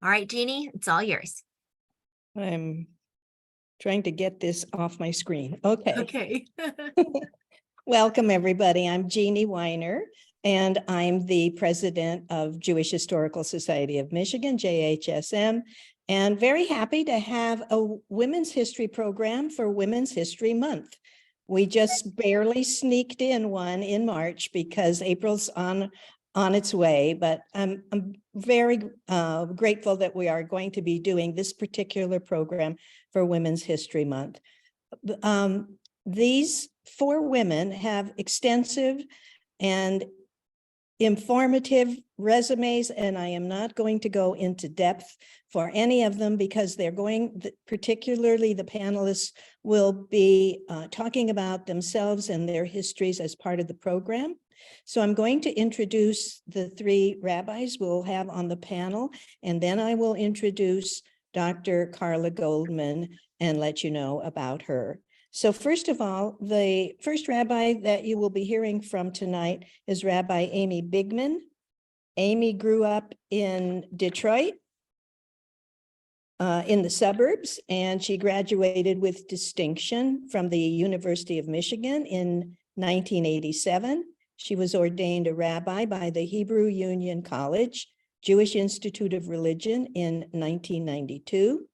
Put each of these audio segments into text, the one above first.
All right, Jeannie, it's all yours. I'm trying to get this off my screen. Okay. Okay. Welcome, everybody. I'm Jeannie Weiner, and I'm the president of Jewish Historical Society of Michigan, JHSM, and very happy to have a women's history program for Women's History Month. We just barely sneaked in one in March because April's on its way, but I'm very grateful that we are going to be doing this particular program for Women's History Month. These four women have extensive and informative resumes, and I am not going to go into depth for any of them because they're going, particularly the panelists will be talking about themselves and their histories as part of the program. So I'm going to introduce the three rabbis we'll have on the panel, and then I will introduce Dr. Karla Goldman and let you know about her. So first of all, the first rabbi that you will be hearing from tonight is Rabbi Amy Bigman. Amy grew up in Detroit, in the suburbs, and she graduated with distinction from the University of Michigan in 1987. She was ordained a rabbi by the Hebrew Union College, Jewish Institute of Religion in 1992.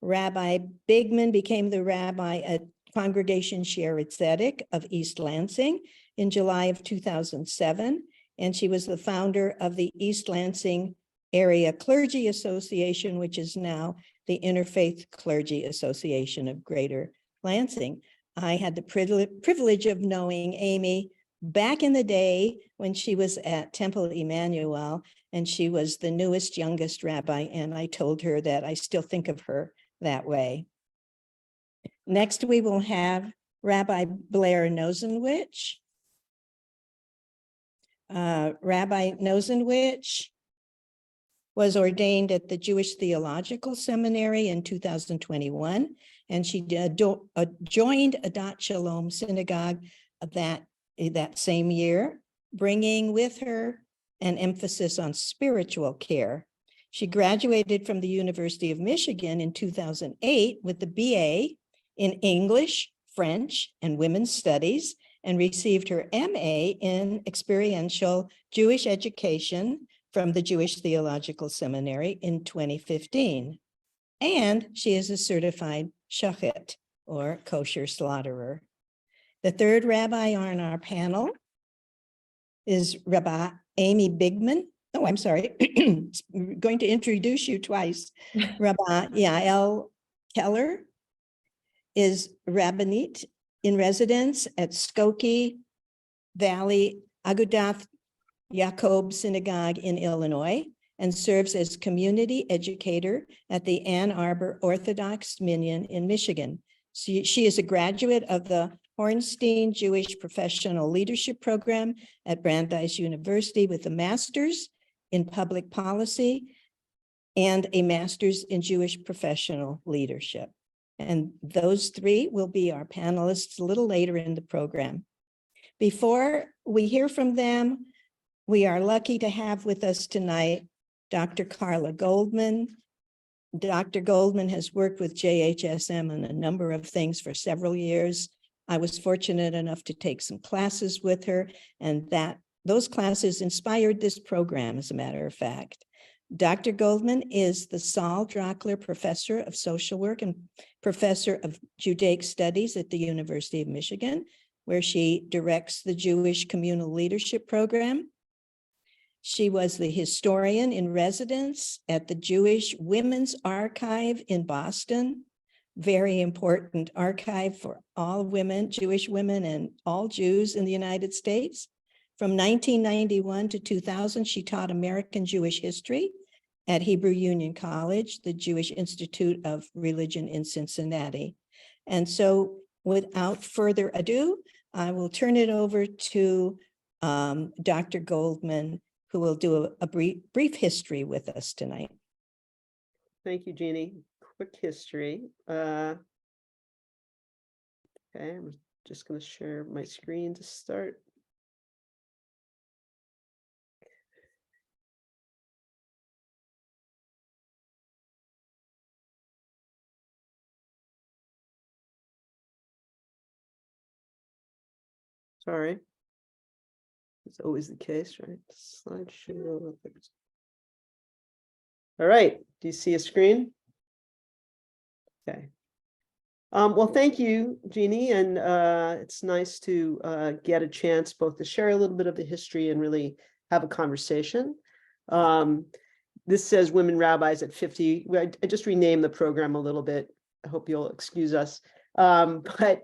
Rabbi Bigman became the rabbi at Congregation Shaarey Zedek of East Lansing in July of 2007, and she was the founder of the East Lansing Area Clergy Association, which is now the Interfaith Clergy Association of Greater Lansing. I had the privilege of knowing Amy back in the day when she was at Temple Emmanuel, and she was the newest, youngest rabbi, and I told her that I still think of her that way. Next, we will have Rabbi Blair Nosanwisch. Rabbi Nosanwisch was ordained at the Jewish Theological Seminary in 2021, and she joined Adat Shalom Synagogue that same year, bringing with her an emphasis on spiritual care. She graduated from the University of Michigan in 2008 with the BA in English, French, and Women's Studies, and received her MA in Experiential Jewish Education from the Jewish Theological Seminary in 2015. And she is a certified shochet, or kosher slaughterer. The third rabbi on our panel is Rabbi Amy Bigman. Oh, I'm sorry, going to introduce you twice. Rabbi Yael Keller is rabbinite in residence at Skokie Valley Agudath Yaakov Synagogue in Illinois and serves as community educator at the Ann Arbor Orthodox Minyan in Michigan. She is a graduate of the Hornstein Jewish Professional Leadership Program at Brandeis University with a master's in public policy and a master's in Jewish professional leadership. And those three will be our panelists a little later in the program. Before we hear from them, we are lucky to have with us tonight Dr. Karla Goldman. Dr. Goldman has worked with JHSM on a number of things for several years. I was fortunate enough to take some classes with her, and those classes inspired this program, as a matter of fact. Dr. Goldman is the Saul Drachler Professor of Social Work and Professor of Judaic Studies at the University of Michigan, where she directs the Jewish Communal Leadership Program. She was the historian in residence at the Jewish Women's Archive in Boston, very important archive for all women, Jewish women and all Jews in the United States. From 1991 to 2000, she taught American Jewish history at Hebrew Union College, the Jewish Institute of Religion in Cincinnati. And so without further ado, I will turn it over to Dr. Goldman, who will do a brief history with us tonight. Thank you, Jeannie. Quick history. Okay, I'm just going to share my screen to start. Sorry. It's always the case, right? Slideshow. All right. Do you see a screen? Okay. Well, thank you, Jeannie. And it's nice to get a chance both to share a little bit of the history and really have a conversation. This says women rabbis at 50. I just renamed the program a little bit. I hope you'll excuse us. But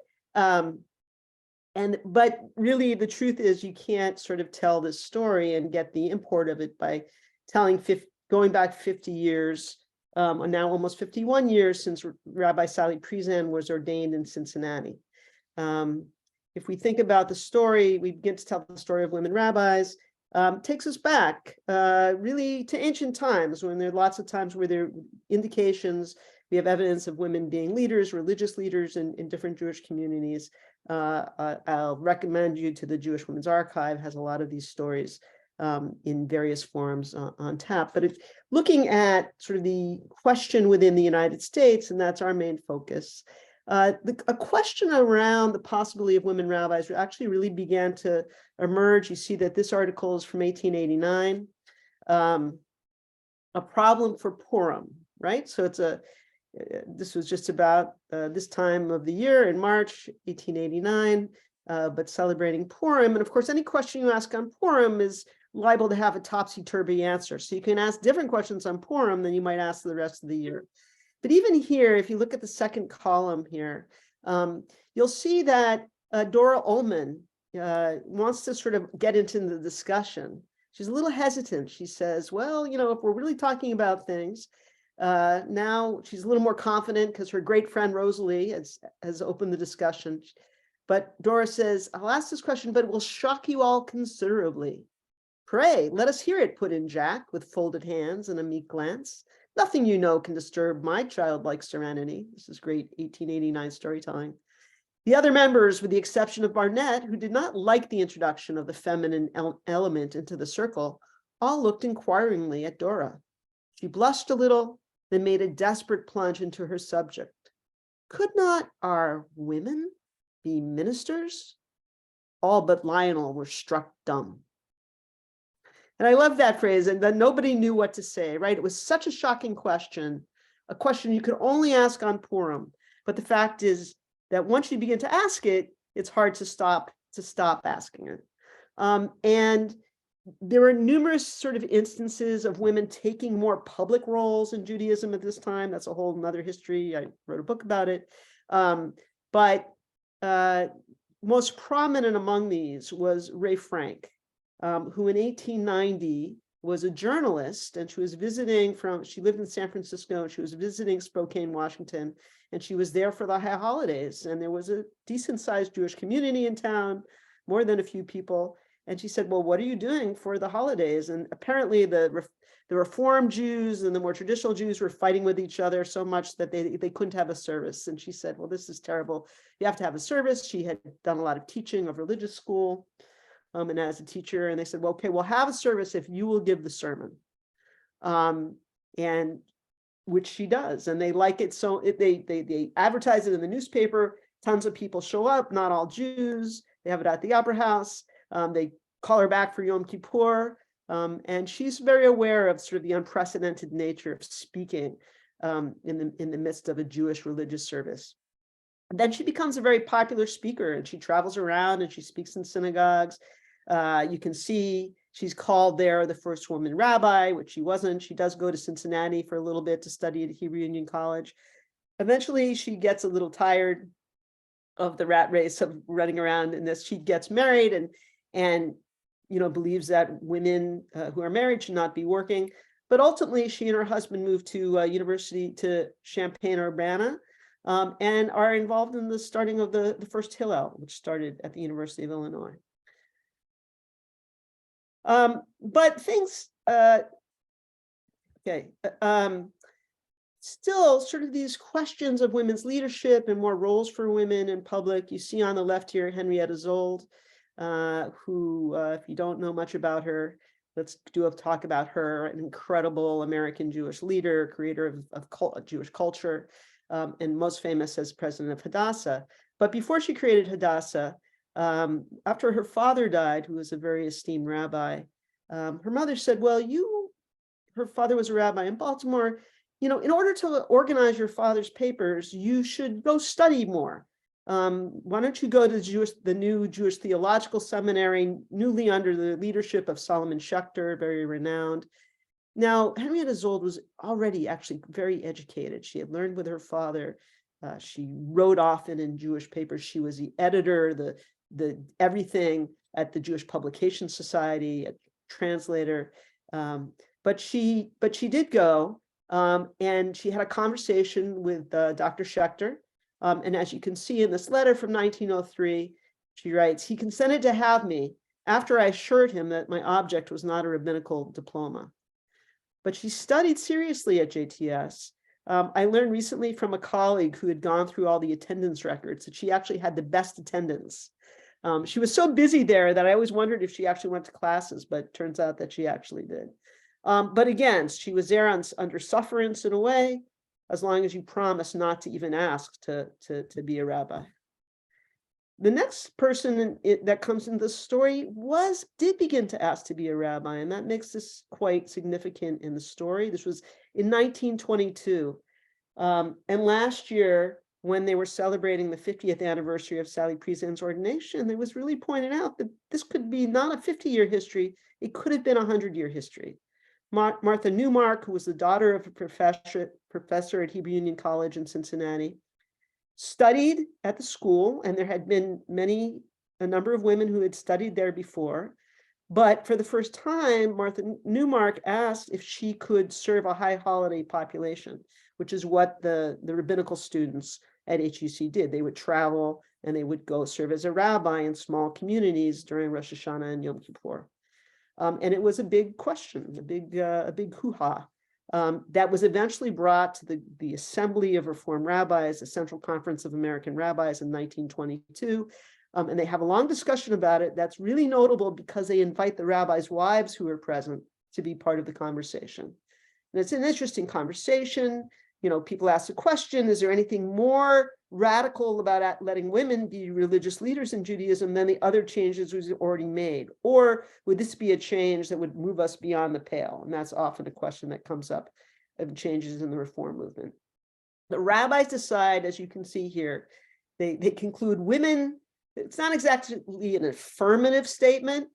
really the truth is you can't sort of tell this story and get the import of it by going back 50 years, now almost 51 years since Rabbi Sally Priesand was ordained in Cincinnati. If we think about the story, we begin to tell the story of women rabbis. Takes us back really to ancient times when there are lots of times where there are indications, we have evidence of women being leaders, religious leaders in different Jewish communities. I'll recommend you to the Jewish Women's Archive, has a lot of these stories in various forms on tap. But if looking at sort of the question within the United States, and that's our main focus, a question around the possibility of women rabbis actually really began to emerge. You see that this article is from 1889, a problem for Purim, right? So this was just about this time of the year in March 1889, but celebrating Purim. And of course, any question you ask on Purim is liable to have a topsy-turvy answer. So you can ask different questions on Purim than you might ask the rest of the year. But even here, if you look at the second column here, you'll see that Dora Ullman wants to sort of get into the discussion. She's a little hesitant. She says, well, if we're really talking about things, now she's a little more confident because her great friend Rosalie has opened the discussion. But Dora says, I'll ask this question, but it will shock you all considerably. Pray, let us hear it, put in Jack with folded hands and a meek glance. Nothing you know can disturb my childlike serenity. This is great 1889 storytelling. The other members, with the exception of Barnett, who did not like the introduction of the feminine element into the circle, all looked inquiringly at Dora. She blushed a little, then made a desperate plunge into her subject. Could not our women be ministers? All but Lionel were struck dumb. And I love that phrase, and then nobody knew what to say, right? It was such a shocking question, a question you could only ask on Purim. But the fact is that once you begin to ask it, it's hard to stop asking it. And there were numerous sort of instances of women taking more public roles in Judaism at this time. That's a whole nother history. I wrote a book about it. But most prominent among these was Ray Frank, who in 1890 was a journalist, and she lived in San Francisco, and she was visiting Spokane, Washington, and she was there for the high holidays. And there was a decent sized Jewish community in town, more than a few people. And she said, well, what are you doing for the holidays? And apparently the Reform Jews and the more traditional Jews were fighting with each other so much that they couldn't have a service. And she said, well, this is terrible. You have to have a service. She had done a lot of teaching of religious school. And as a teacher, and they said, well, okay, we'll have a service if you will give the sermon, and which she does, and they like it. So they advertise it in the newspaper. Tons of people show up, not all Jews. They have it at the Opera House. They call her back for Yom Kippur, and she's very aware of sort of the unprecedented nature of speaking in the midst of a Jewish religious service. And then she becomes a very popular speaker, and she travels around and she speaks in synagogues. You can see she's called there the first woman rabbi, which she wasn't. She does go to Cincinnati for a little bit to study at Hebrew Union College. Eventually, she gets a little tired of the rat race of running around in this. She gets married and believes that women who are married should not be working. But ultimately, she and her husband moved to university to Champaign-Urbana, and are involved in the starting of the first Hillel, which started at the University of Illinois. But things, still sort of these questions of women's leadership and more roles for women in public. You see on the left here, Henrietta Zold, who, if you don't know much about her, let's do a talk about her, an incredible American Jewish leader, creator of Jewish culture, and most famous as president of Hadassah. But before she created Hadassah, After her father died, who was a very esteemed rabbi, her mother said, well, her father was a rabbi in Baltimore. In order to organize your father's papers, you should go study more. Why don't you go to the new Jewish Theological Seminary, newly under the leadership of Solomon Schechter, very renowned. Now, Henrietta Zold was already actually very educated. She had learned with her father. She wrote often in Jewish papers. She was the editor, the everything at the Jewish Publication Society, a translator. But she did go, and she had a conversation with Dr. Schechter. And as you can see in this letter from 1903, she writes, he consented to have me after I assured him that my object was not a rabbinical diploma. But she studied seriously at JTS. I learned recently from a colleague who had gone through all the attendance records that she actually had the best attendance. She was so busy there that I always wondered if she actually went to classes, but it turns out that she actually did. But again, she was there under sufferance in a way, as long as you promise not to even ask to be a rabbi. The next person that comes into the story did begin to ask to be a rabbi, and that makes this quite significant in the story. This was in 1922. And last year, when they were celebrating the 50th anniversary of Sally Priesand's ordination, it was really pointed out that this could be not a 50-year history, it could have been a 100-year history. Martha Newmark, who was the daughter of a professor at Hebrew Union College in Cincinnati, studied at the school, and there had been a number of women who had studied there before. But for the first time, Martha Newmark asked if she could serve a high holiday population, which is what the rabbinical students at HUC did. They would travel and they would go serve as a rabbi in small communities during Rosh Hashanah and Yom Kippur. And it was a big question, a big hoo-ha. That was eventually brought to the Assembly of Reform Rabbis, the Central Conference of American Rabbis in 1922. And they have a long discussion about it. That's really notable because they invite the rabbis' wives who are present to be part of the conversation. And it's an interesting conversation. People ask the question, is there anything more radical about letting women be religious leaders in Judaism than the other changes we've already made? Or would this be a change that would move us beyond the pale? And that's often a question that comes up of changes in the reform movement. The rabbis decide, as you can see here, they conclude women, it's not exactly an affirmative statement,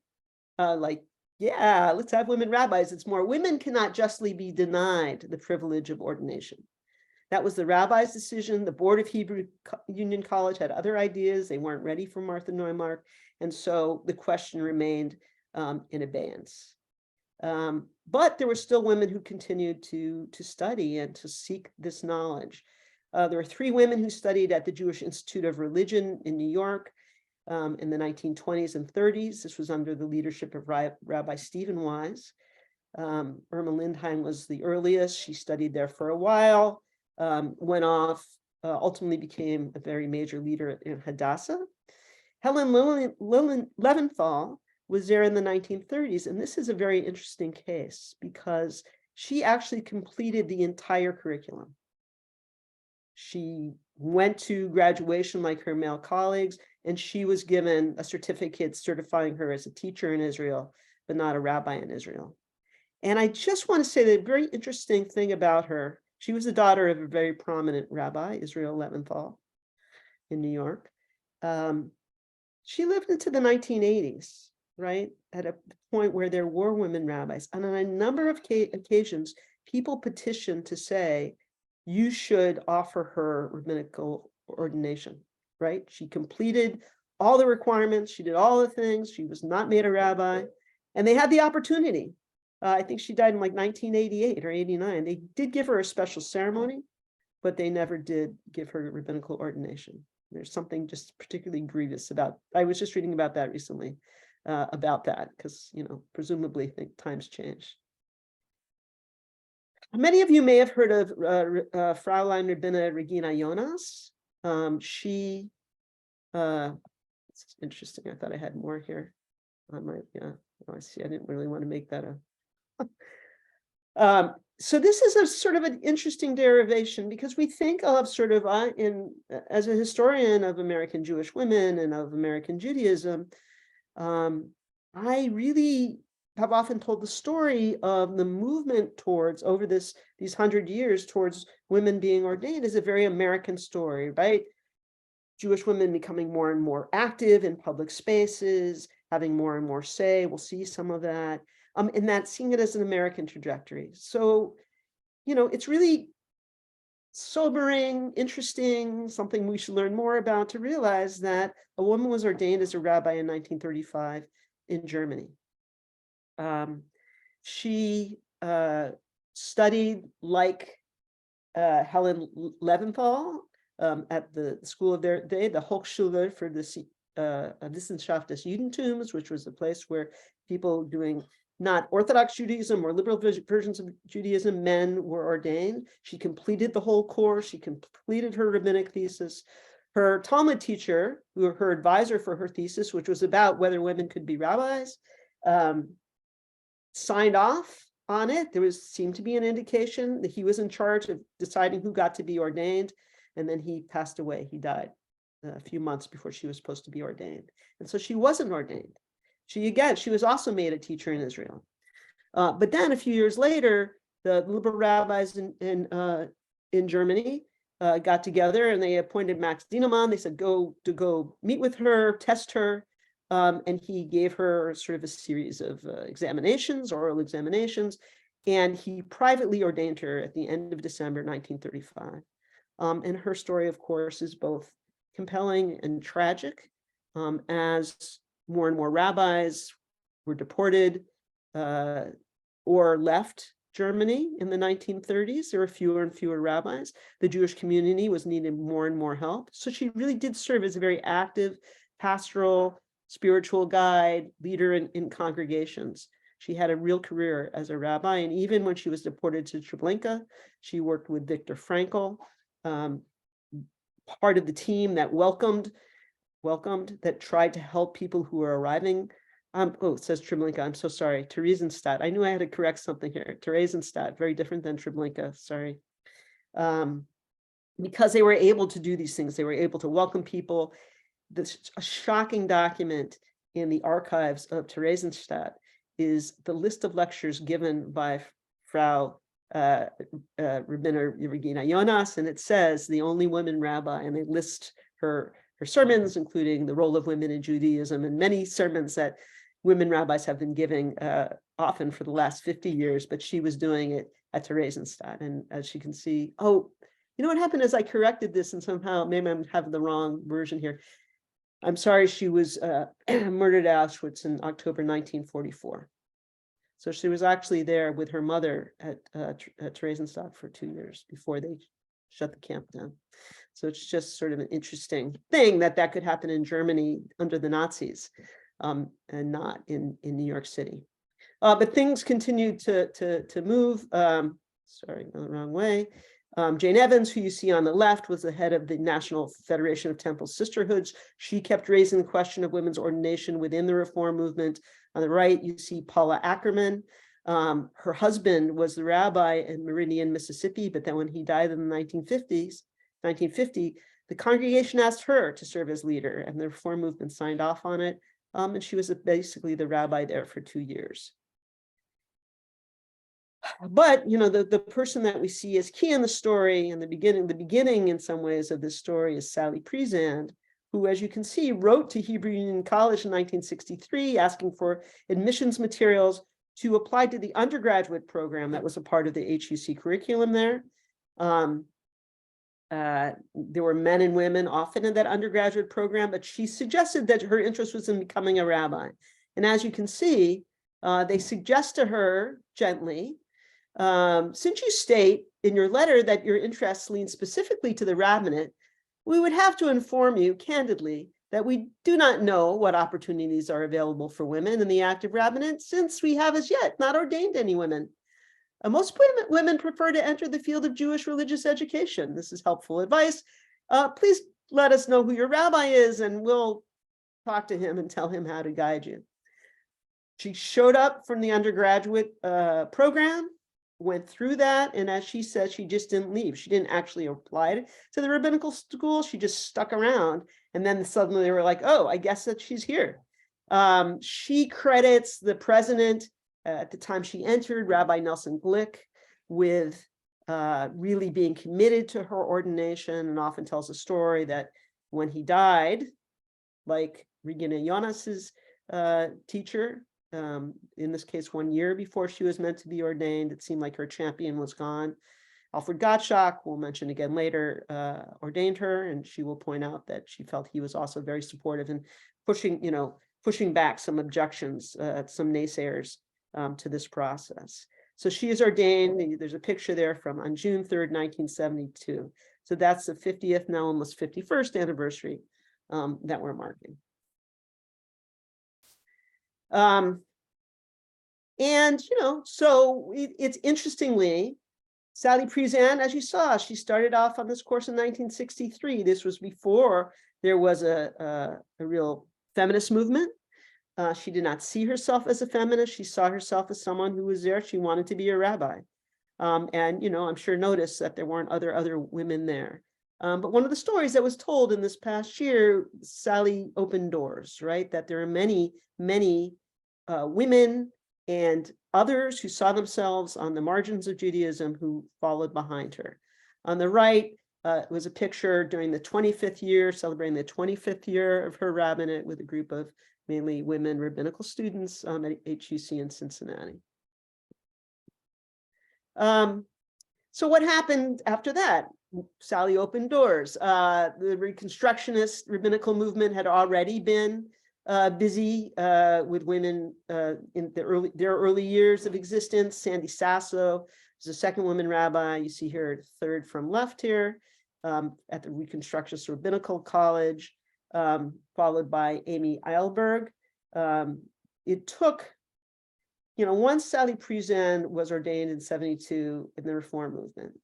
like, yeah, let's have women rabbis. It's more, women cannot justly be denied the privilege of ordination. That was the rabbi's decision. The board of Hebrew Union College had other ideas. They weren't ready for Martha Newmark. And so the question remained in abeyance. But there were still women who continued to study and to seek this knowledge. There were 3 women who studied at the Jewish Institute of Religion in New York in the 1920s and 30s. This was under the leadership of Rabbi Stephen Wise. Irma Lindheim was the earliest. She studied there for a while. Went off, ultimately became a very major leader in Hadassah. Helen Leventhal was there in the 1930s, and this is a very interesting case because she actually completed the entire curriculum. She went to graduation like her male colleagues, and she was given a certificate certifying her as a teacher in Israel, but not a rabbi in Israel. And I just want to say the very interesting thing about her, she was the daughter of a very prominent rabbi, Israel Leventhal, in New York. She lived into the 1980s, right? At a point where there were women rabbis. And on a number of occasions, people petitioned to say, you should offer her rabbinical ordination, right? She completed all the requirements. She did all the things. She was not made a rabbi. And they had the opportunity. I think she died in like 1988 or 89. They did give her a special ceremony, but they never did give her rabbinical ordination. There's something just particularly grievous about, I was just reading about that recently, about that, because, presumably think times change. Many of you may have heard of Fraulein Rabbina Regina Jonas. It's interesting. I thought I had more here on my, oh, I see. I didn't really want to make that So this is a sort of an interesting derivation because we think of sort of as a historian of American Jewish women and of American Judaism, I really have often told the story of the movement towards over these 100 years towards women being ordained is a very American story, right? Jewish women becoming more and more active in public spaces, having more and more say. We'll see some of that. And that seeing it as an American trajectory. So, it's really sobering, interesting, something we should learn more about to realize that a woman was ordained as a rabbi in 1935 in Germany. She studied like Helen Leventhal at the school of their day, the Hochschule für die Wissenschaft des Judentums, which was a place where people doing not Orthodox Judaism or liberal versions of Judaism, men were ordained. She completed the whole course. She completed her rabbinic thesis. Her Talmud teacher, her advisor for her thesis, which was about whether women could be rabbis, signed off on it. There seemed to be an indication that he was in charge of deciding who got to be ordained. And then he passed away. He died a few months before she was supposed to be ordained. And so she wasn't ordained. She was also made a teacher in Israel. But then a few years later, the liberal rabbis in Germany got together and they appointed Max Dienemann. They said, go meet with her, test her. And he gave her sort of a series of examinations, oral examinations, and he privately ordained her at the end of December 1935. And her story, of course, is both compelling and tragic, as more and more rabbis were deported or left Germany in the 1930s. There were fewer and fewer rabbis. The Jewish community was needing more and more help. So she really did serve as a very active, pastoral, spiritual guide, leader in congregations. She had a real career as a rabbi. And even when she was deported to Treblinka, she worked with Viktor Frankl, part of the team that welcomed, that tried to help people who were arriving. It says Treblinka. I'm so sorry. Theresienstadt. I knew I had to correct something here. Theresienstadt, very different than Treblinka. Sorry. Because they were able to do these things. They were able to welcome people. A shocking document in the archives of Theresienstadt is the list of lectures given by Frau Rabbiner Regina Jonas, and it says the only woman rabbi, and they list her sermons, including the role of women in Judaism, and many sermons that women rabbis have been giving often for the last 50 years, but she was doing it at Theresienstadt. And as you can see, what happened is I corrected this and somehow maybe I'm having the wrong version here. I'm sorry, she was murdered at Auschwitz in October 1944. So she was actually there with her mother at Theresienstadt for 2 years before they shut the camp down. So it's just sort of an interesting thing that could happen in Germany under the Nazis and not in New York City. But things continued to move. Sorry, going the wrong way. Jane Evans, who you see on the left, was the head of the National Federation of Temple Sisterhoods. She kept raising the question of women's ordination within the Reform movement. On the right, you see Paula Ackerman. Her husband was the rabbi in Meridian, Mississippi, but then when he died in the 1950, the congregation asked her to serve as leader, and the Reform movement signed off on it. And she was basically the rabbi there for 2 years. But, the person that we see as key in the story and the beginning in some ways of this story is Sally Priesand, who, as you can see, wrote to Hebrew Union College in 1963, asking for admissions materials to apply to the undergraduate program that was a part of the HUC curriculum there. There were men and women often in that undergraduate program, but she suggested that her interest was in becoming a rabbi. And as you can see, they suggest to her gently, since you state in your letter that your interests lean specifically to the rabbinate, we would have to inform you candidly that we do not know what opportunities are available for women in the active rabbinate, since we have as yet not ordained any women. Most women prefer to enter the field of Jewish religious education. This is helpful advice. Please let us know who your rabbi is, and we'll talk to him and tell him how to guide you. She showed up from the undergraduate program. went through that. And as she said, she just didn't leave. She didn't actually apply to the rabbinical school. She just stuck around. And then suddenly they were like, oh, I guess that she's here. She credits the president at the time she entered, Rabbi Nelson Glick, with really being committed to her ordination, and often tells a story that when he died, like Regina Jonas's teacher, in this case, 1 year before she was meant to be ordained, it seemed like her champion was gone. Alfred Gottschalk, we'll mention again later, ordained her, and she will point out that she felt he was also very supportive in pushing back some objections, some naysayers to this process. So she is ordained. There's a picture there from on June 3rd, 1972. So that's the 50th, now almost 51st anniversary that we're marking. And, so it's interestingly, Sally Priesand, as you saw, she started off on this course in 1963. This was before there was a real feminist movement. She did not see herself as a feminist. She saw herself as someone who was there. She wanted to be a rabbi. And, I'm sure noticed that there weren't other women there. But one of the stories that was told in this past year, Sally opened doors, right? That there are many, many women and others who saw themselves on the margins of Judaism who followed behind her. On the right was a picture during the 25th year, celebrating the 25th year of her rabbinate with a group of mainly women rabbinical students at HUC in Cincinnati. So what happened after that? Sally opened doors. The Reconstructionist rabbinical movement had already been busy with women in their early years of existence. Sandy Sasso is the second woman rabbi. You see here, third from left here, at the Reconstructionist Rabbinical College, followed by Amy Eilberg. It took, once Sally Priesand was ordained in 72 in the Reform movement,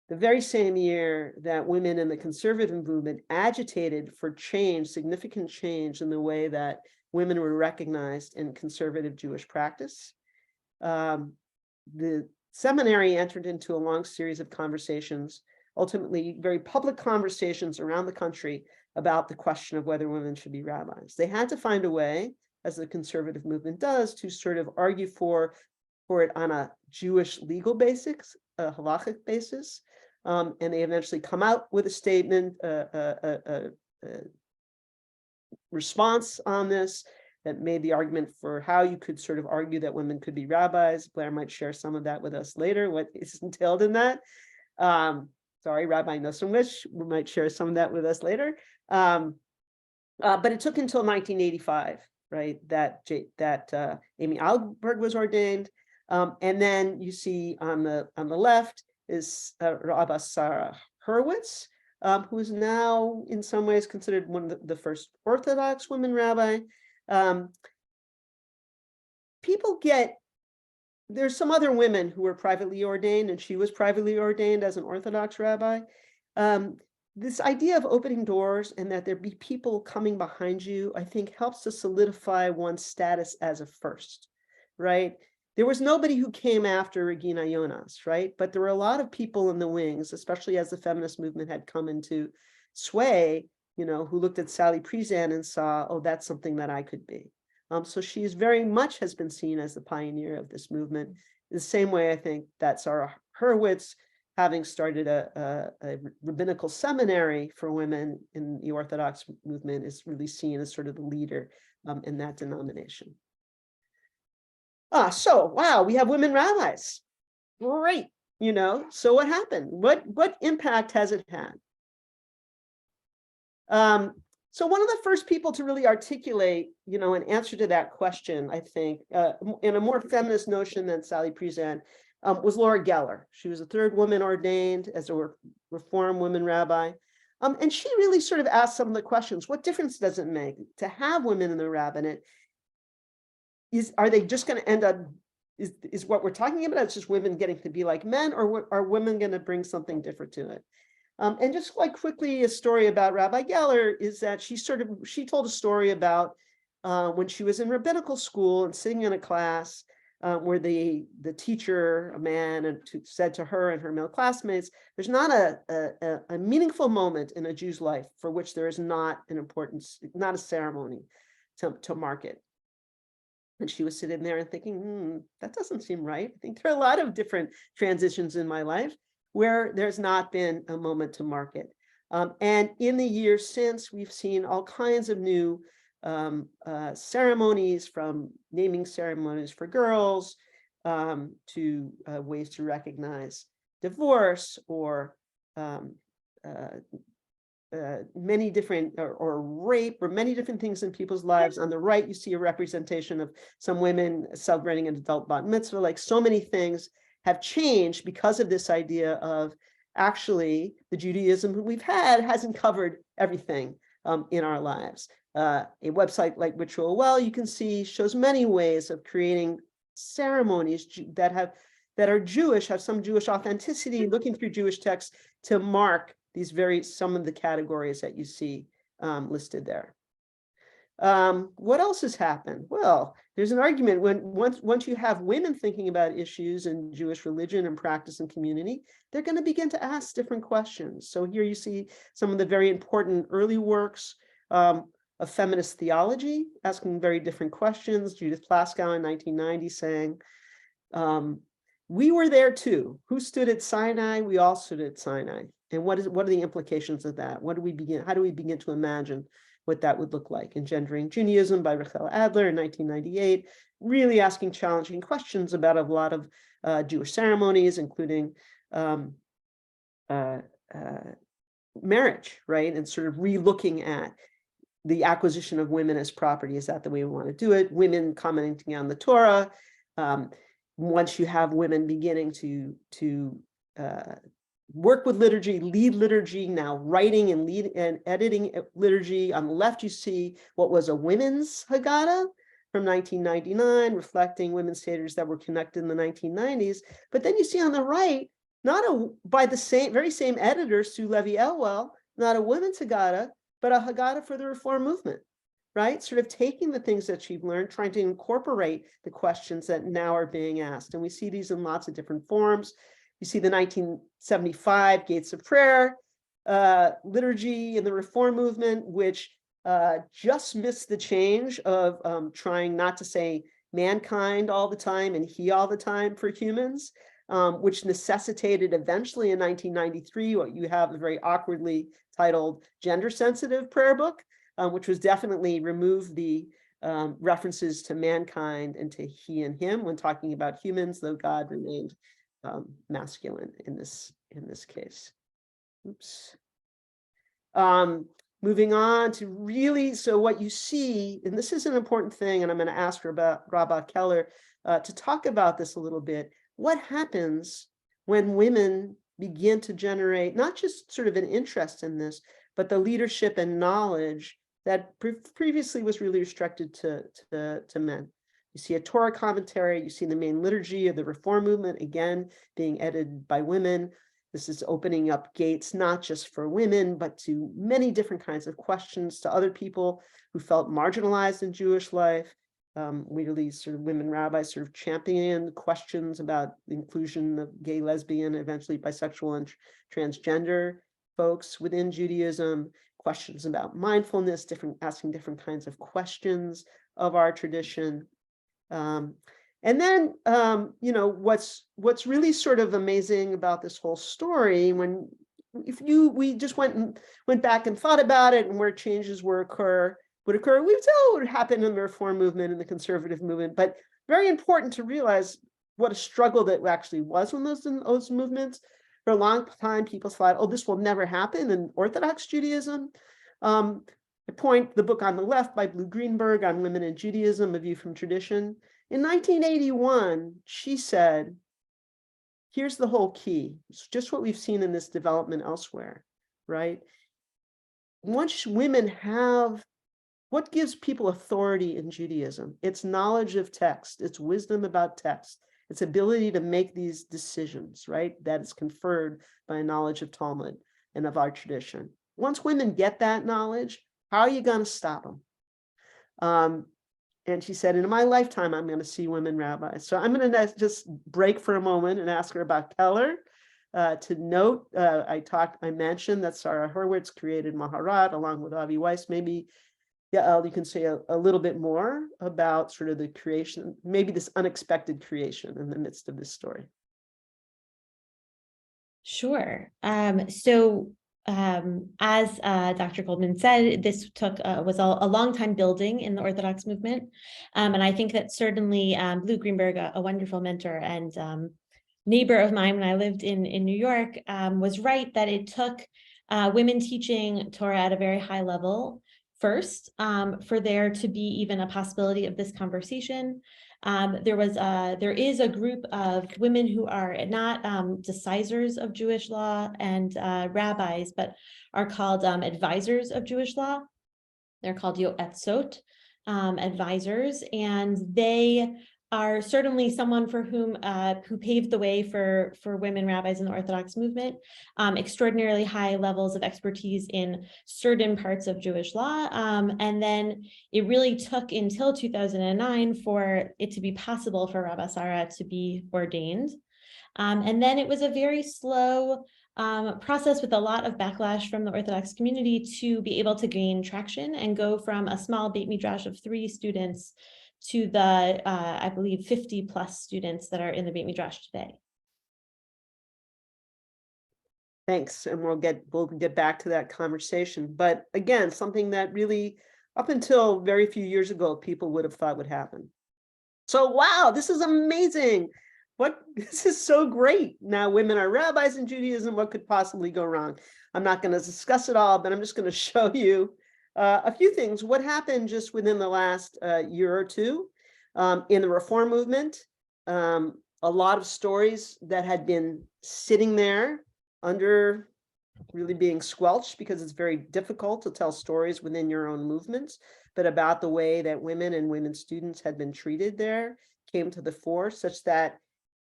the very same year that women in the conservative movement agitated for change, significant change in the way that women were recognized in conservative Jewish practice, the seminary entered into a long series of conversations, ultimately very public conversations around the country about the question of whether women should be rabbis. They had to find a way, as the conservative movement does, to sort of argue for it on a Jewish legal basis, a halachic basis. And they eventually come out with a statement, a response on this that made the argument for how you could sort of argue that women could be rabbis. Blair might share some of that with us later, what is entailed in that. Rabbi Nosanwisch might share some of that with us later. But it took until 1985, right, that Amy Eilberg was ordained. And then you see on the left is Rabbi Sarah Hurwitz, who is now in some ways considered one of the first Orthodox women rabbi. There's some other women who were privately ordained, and she was privately ordained as an Orthodox rabbi. This idea of opening doors and that there be people coming behind you, I think helps to solidify one's status as a first, right? There was nobody who came after Regina Jonas, right? But there were a lot of people in the wings, especially as the feminist movement had come into sway, who looked at Sally Priesand and saw, oh, that's something that I could be. So she is very much has been seen as the pioneer of this movement. In the same way, I think that Sarah Hurwitz, having started a rabbinical seminary for women in the Orthodox movement, is really seen as sort of the leader in that denomination. So wow, we have women rabbis. Great, so what happened? What impact has it had? So one of the first people to really articulate, an answer to that question, I think, in a more feminist notion than Sally Priesand, was Laura Geller. She was the third woman ordained as a Reform woman rabbi. And she really sort of asked some of the questions. What difference does it make to have women in the rabbinate? Are they just going to end up, is what we're talking about, it's just women getting to be like men, or are women going to bring something different to it? And just like quickly, a story about Rabbi Geller is that she told a story about when she was in rabbinical school and sitting in a class, where the teacher, a man, said to her and her male classmates, there's not a meaningful moment in a Jew's life for which there is not an importance, not a ceremony to mark it. And she was sitting there and thinking, that doesn't seem right. I think there are a lot of different transitions in my life where there's not been a moment to mark it. And in the years since, we've seen all kinds of new ceremonies, from naming ceremonies for girls to ways to recognize divorce, or many different, or rape, or many different things in people's lives. On the right, you see a representation of some women celebrating an adult bat mitzvah. Like, so many things have changed because of this idea of, actually, the Judaism we've had hasn't covered everything in our lives. A website like Ritual Well, you can see, shows many ways of creating ceremonies that are Jewish, have some Jewish authenticity, looking through Jewish texts to mark these some of the categories that you see listed there. What else has happened? Well, there's an argument once you have women thinking about issues in Jewish religion and practice and community, they're going to begin to ask different questions. So here you see some of the very important early works of feminist theology, asking very different questions. Judith Plaskow in 1990 saying, we were there too. Who stood at Sinai? We all stood at Sinai. And what are the implications of that? How do we begin to imagine what that would look like? Engendering Judaism by Rachel Adler in 1998, really asking challenging questions about a lot of Jewish ceremonies, including marriage, right? And sort of re-looking at the acquisition of women as property. Is that the way we want to do it? Women commenting on the Torah. Once you have women beginning to work with liturgy, lead liturgy, now writing and editing liturgy. On the left, you see what was a women's Haggadah from 1999, reflecting women's seders that were connected in the 1990s. But then you see on the right, by the very same editor, Sue Levy-Elwell, not a women's Haggadah, but a Haggadah for the Reform movement, right? Sort of taking the things that she'd learned, trying to incorporate the questions that now are being asked. And we see these in lots of different forms. You see the 1975 Gates of Prayer liturgy in the Reform movement, which just missed the change of trying not to say mankind all the time and he all the time for humans, which necessitated eventually in 1993 what you have a very awkwardly titled gender-sensitive prayer book, which was definitely removed the references to mankind and to he and him when talking about humans, though God remained masculine in this case. Oops. Moving on to really, so what you see, and this is an important thing, and I'm going to ask Rabba Keller to talk about this a little bit. What happens when women begin to generate not just sort of an interest in this, but the leadership and knowledge that previously was really restricted to men? You see a Torah commentary, you see the main liturgy of the Reform movement, again, being edited by women. This is opening up gates, not just for women, but to many different kinds of questions to other people who felt marginalized in Jewish life. Really sort of women rabbis sort of championed questions about the inclusion of gay, lesbian, eventually bisexual and transgender folks within Judaism, questions about mindfulness, asking different kinds of questions of our tradition. And then, what's really sort of amazing about this whole story, we just went back and thought about it and where changes would occur, we would tell what would happen in the Reform movement and the conservative movement, but very important to realize what a struggle that actually was in those movements. For a long time, people thought, oh, this will never happen in Orthodox Judaism. I point the book on the left by Blue Greenberg on Women in Judaism, A View from Tradition. In 1981, she said, here's the whole key. It's just what we've seen in this development elsewhere, right? Once women have, what gives people authority in Judaism? It's knowledge of text, it's wisdom about text, its ability to make these decisions, right? That is conferred by a knowledge of Talmud and of our tradition. Once women get that knowledge, how are you going to stop them? And she said, in my lifetime, I'm going to see women rabbis. So I'm going to just break for a moment and ask her about Keller. To note, I mentioned that Sarah Hurwitz created Maharat along with Avi Weiss. Maybe, Yael, you can say a little bit more about sort of the creation, maybe this unexpected creation in the midst of this story. Sure. As Dr. Goldman said, this was a long time building in the Orthodox movement. And I think that certainly Lou Greenberg, a wonderful mentor and neighbor of mine when I lived in New York, was right that it took women teaching Torah at a very high level first for there to be even a possibility of this conversation. There is a group of women who are not decisors of Jewish law and rabbis, but are called advisors of Jewish law. They're called yoetzot, advisors, and they are certainly someone for whom who paved the way for women rabbis in the Orthodox movement, extraordinarily high levels of expertise in certain parts of Jewish law. And then it really took until 2009 for it to be possible for Rabba Sarah to be ordained. And then it was a very slow process with a lot of backlash from the Orthodox community to be able to gain traction and go from a small Beit Midrash of 3 students to the, I believe, 50 plus students that are in the Beit Midrash today. Thanks, and we'll get back to that conversation. But again, something that really, up until very few years ago, people would have thought would happen. So, wow, this is amazing. This is so great. Now women are rabbis in Judaism. What could possibly go wrong? I'm not going to discuss it all, but I'm just going to show you a few things. What happened just within the last year or two in the Reform movement? A lot of stories that had been sitting there under really being squelched because it's very difficult to tell stories within your own movements, but about the way that women and women students had been treated there came to the fore, such that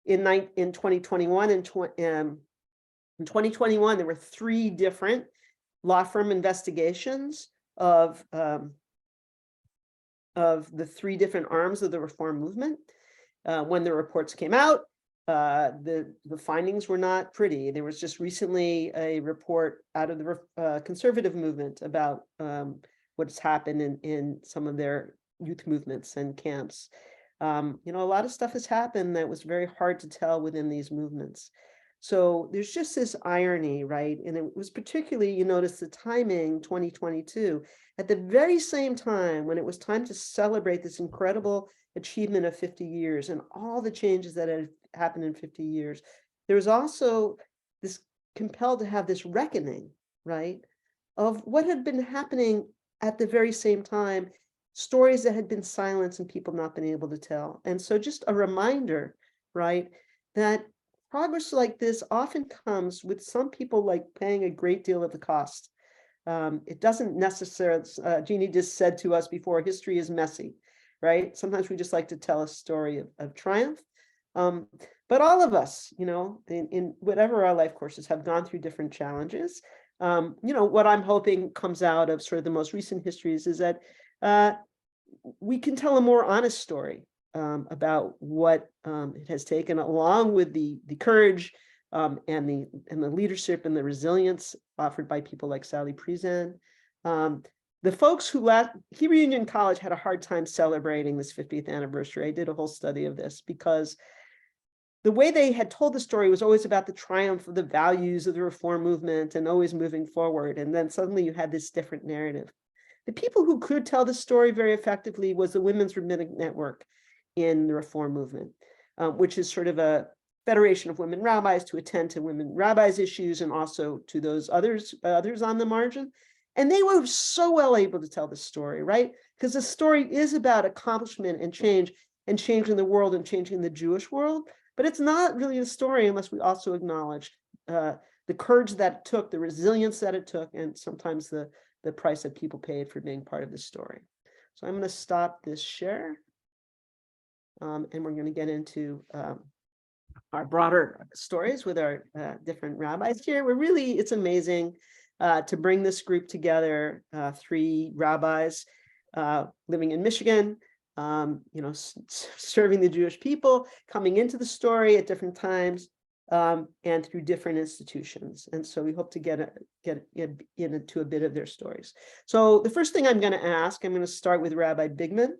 in 2021 and in 2021, there were 3 different law firm investigations of the 3 different arms of the Reform movement. When the reports came out, the findings were not pretty. There was just recently a report out of the conservative movement about what's happened in some of their youth movements and camps. A lot of stuff has happened that was very hard to tell within these movements. So there's just this irony, right? And it was particularly, you notice the timing, 2022, at the very same time when it was time to celebrate this incredible achievement of 50 years and all the changes that had happened in 50 years. There was also this compelled to have this reckoning, right, of what had been happening at the very same time, stories that had been silenced and people not been able to tell. And so just a reminder, right, that progress like this often comes with some people like paying a great deal of the cost. It doesn't necessarily, Jeannie just said to us before, history is messy, right? Sometimes we just like to tell a story of triumph. But all of us, in whatever our life courses have gone through different challenges. What I'm hoping comes out of sort of the most recent histories is that we can tell a more honest story about what it has taken, along with the courage and the leadership and the resilience offered by people like Sally Priesand. The folks who left Hebrew Union College had a hard time celebrating this 50th anniversary. I did a whole study of this because the way they had told the story was always about the triumph of the values of the Reform movement and always moving forward. And then suddenly you had this different narrative. The people who could tell the story very effectively was the Women's Rabbinic Network in the Reform movement, which is sort of a federation of women rabbis to attend to women rabbis issues and also to those others on the margin. And they were so well able to tell the story, right? Because the story is about accomplishment and changing the world and changing the Jewish world. But it's not really a story unless we also acknowledge the courage that it took, the resilience that it took, and sometimes the price that people paid for being part of this story. So I'm going to stop this share. And we're going to get into our broader stories with our different rabbis here. It's amazing to bring this group together, 3 rabbis living in Michigan, serving the Jewish people, coming into the story at different times, and through different institutions. And so we hope to get into a bit of their stories. So the first thing I'm going to ask, I'm going to start with Rabbi Bigman,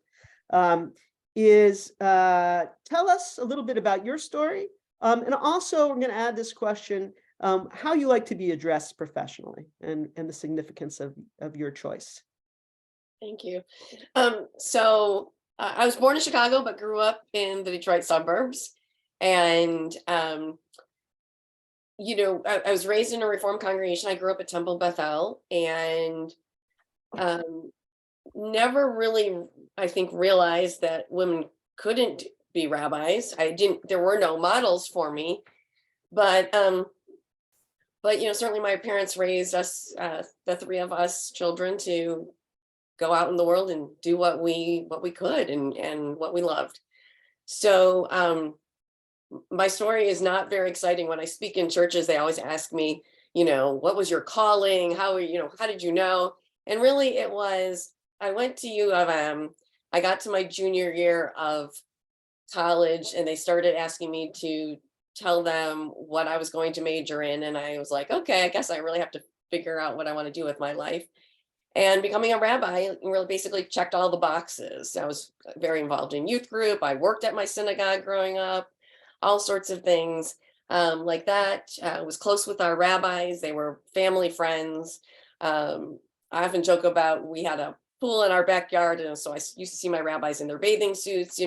is tell us a little bit about your story. And also, we're going to add this question, how you like to be addressed professionally, and the significance of your choice. Thank you. So I was born in Chicago, but grew up in the Detroit suburbs. And, I was raised in a Reform congregation. I grew up at Temple Bethel, and never really, I think, realized that women couldn't be rabbis. There were no models for me, but certainly my parents raised us, the three of us children, to go out in the world and do what we could and what we loved. So my story is not very exciting. When I speak in churches, they always ask me, what was your calling? How did you know? And really it was, I went to U of M. I got to my junior year of college and they started asking me to tell them what I was going to major in. And I was like, okay, I guess I really have to figure out what I want to do with my life. And becoming a rabbi really basically checked all the boxes. I was very involved in youth group. I worked at my synagogue growing up, all sorts of things like that. I was close with our rabbis. They were family friends. I often joke about, we had a pool in our backyard. And so I used to see my rabbis in their bathing suits,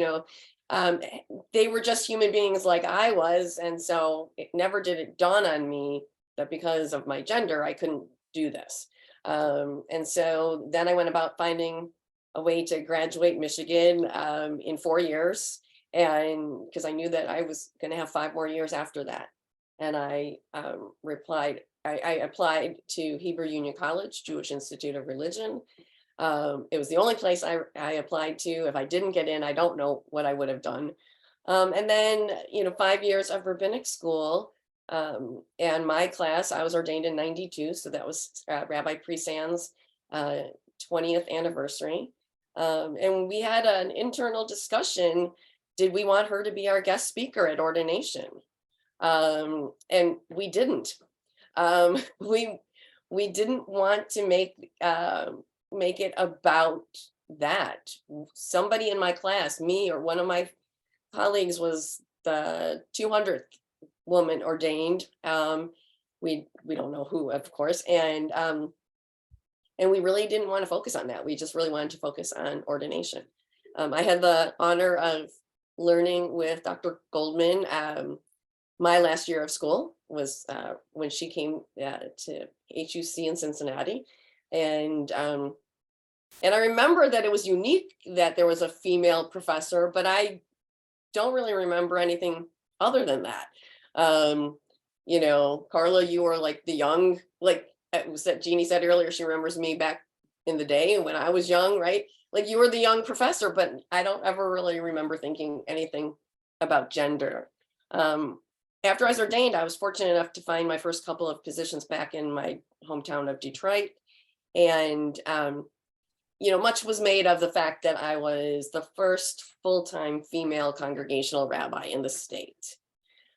they were just human beings like I was. And so it never did it dawn on me that because of my gender, I couldn't do this. And so then I went about finding a way to graduate Michigan in 4 years, and because I knew that I was going to have 5 more years after that. And I applied to Hebrew Union College, Jewish Institute of Religion. It was the only place I applied to. If I didn't get in, I don't know what I would have done. And then, 5 years of rabbinic school. And my class, I was ordained in 92. So that was Rabbi Presand's 20th anniversary. And we had an internal discussion. Did we want her to be our guest speaker at ordination? And we didn't. We didn't want to make it about that. Somebody in my class, me or one of my colleagues, was the 200th woman ordained. We don't know who, of course, and we really didn't want to focus on that. We just really wanted to focus on ordination. I had the honor of learning with Dr. Goldman. My last year of school was when she came to HUC in Cincinnati, and I remember that it was unique that there was a female professor, but I don't really remember anything other than that. Karla, you were like the young, like Jeannie said earlier, she remembers me back in the day when I was young, right? Like you were the young professor, but I don't ever really remember thinking anything about gender. After I was ordained, I was fortunate enough to find my first couple of positions back in my hometown of Detroit. And, much was made of the fact that I was the first full-time female congregational rabbi in the state.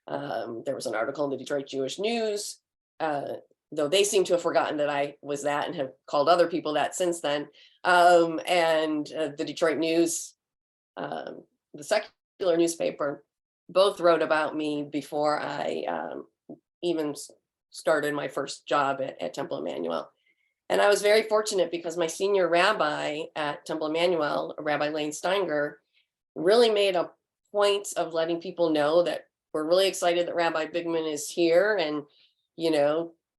There was an article in the Detroit Jewish News, though they seem to have forgotten that I was that and have called other people that since then. And the Detroit News, the secular newspaper, both wrote about me before I even started my first job at Temple Emmanuel. And I was very fortunate because my senior rabbi at Temple Emmanuel, Rabbi Lane Steinger, really made a point of letting people know that we're really excited that Rabbi Bigman is here, and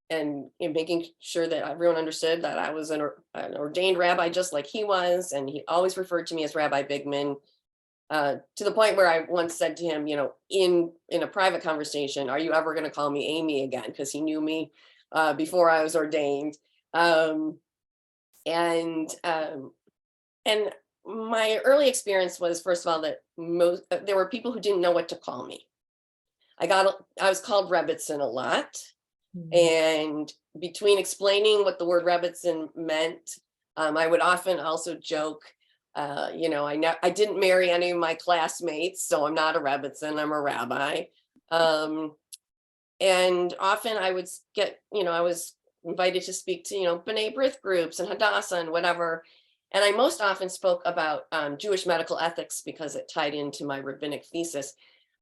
and making sure that everyone understood that I was an ordained rabbi just like he was, and he always referred to me as Rabbi Bigman, to the point where I once said to him, in a private conversation, "Are you ever going to call me Amy again?" Because he knew me before I was ordained. And my early experience was, first of all, that there were people who didn't know what to call me. I was called Rebbitzin a lot. And between explaining what the word Rebbitzin meant, I would often also joke I didn't marry any of my classmates, so I'm not a rebbitzin, I'm a rabbi. And often I would get, I was invited to speak to, B'nai B'rith groups and Hadassah and whatever. And I most often spoke about Jewish medical ethics because it tied into my rabbinic thesis.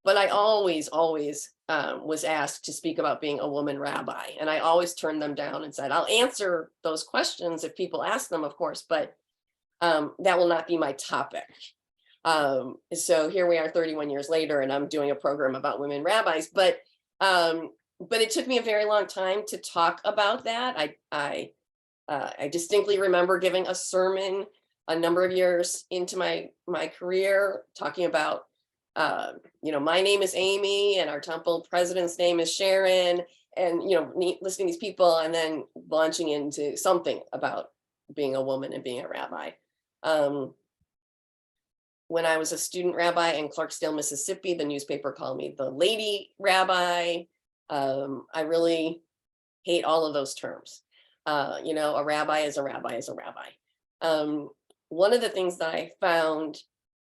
But I always was asked to speak about being a woman rabbi. And I always turned them down and said, I'll answer those questions if people ask them, of course, but that will not be my topic. So here we are 31 years later, and I'm doing a program about women rabbis, but it took me a very long time to talk about that. I distinctly remember giving a sermon a number of years into my career, talking about, my name is Amy and our temple president's name is Sharon, and, listening to these people and then launching into something about being a woman and being a rabbi. When I was a student rabbi in Clarksdale, Mississippi, the newspaper called me the lady rabbi. I really hate all of those terms. A rabbi is a rabbi is a rabbi. One of the things that I found,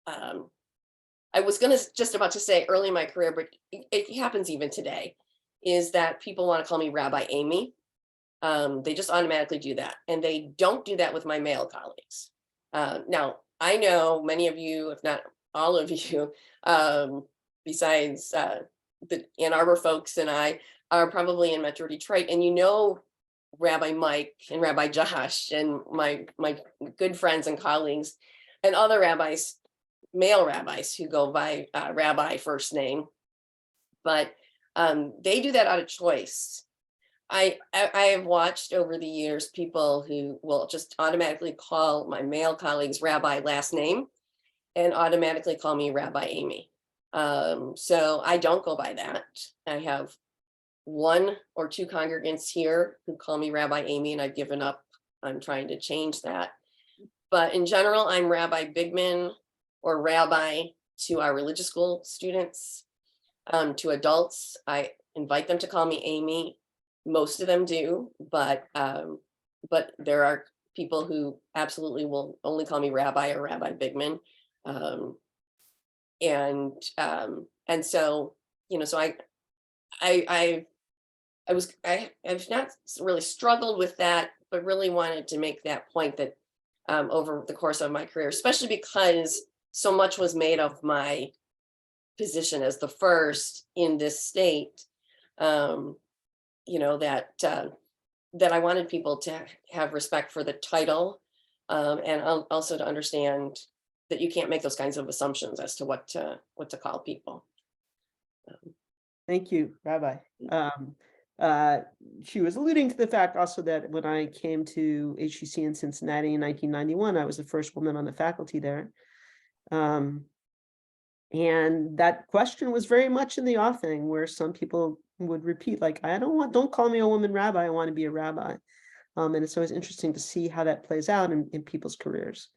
I was just about to say early in my career, but it happens even today, is that people want to call me Rabbi Amy. They just automatically do that. And they don't do that with my male colleagues. Now, I know many of you, if not all of you, besides the Ann Arbor folks and I, are probably in Metro Detroit, and Rabbi Mike and Rabbi Josh and my good friends and colleagues and other rabbis, male rabbis who go by rabbi first name, but they do that out of choice. I have watched over the years people who will just automatically call my male colleagues rabbi last name and automatically call me Rabbi Amy. So I don't go by that. I have one or two congregants here who call me Rabbi Amy, and I've given up. I'm trying to change that. But in general, I'm Rabbi Bigman or rabbi to our religious school students. To adults, I invite them to call me Amy. Most of them do, but there are people who absolutely will only call me Rabbi or Rabbi Bigman. And so, so I've not really struggled with that, but really wanted to make that point that over the course of my career, especially because so much was made of my position as the first in this state, that I wanted people to have respect for the title, and also to understand that you can't make those kinds of assumptions as to what to call people. Thank you, Rabbi. She was alluding to the fact also that when I came to HUC in Cincinnati in 1991, I was the first woman on the faculty there. And that question was very much in the offing, where some people would repeat, like, don't call me a woman rabbi, I want to be a rabbi. And it's always interesting to see how that plays out in people's careers.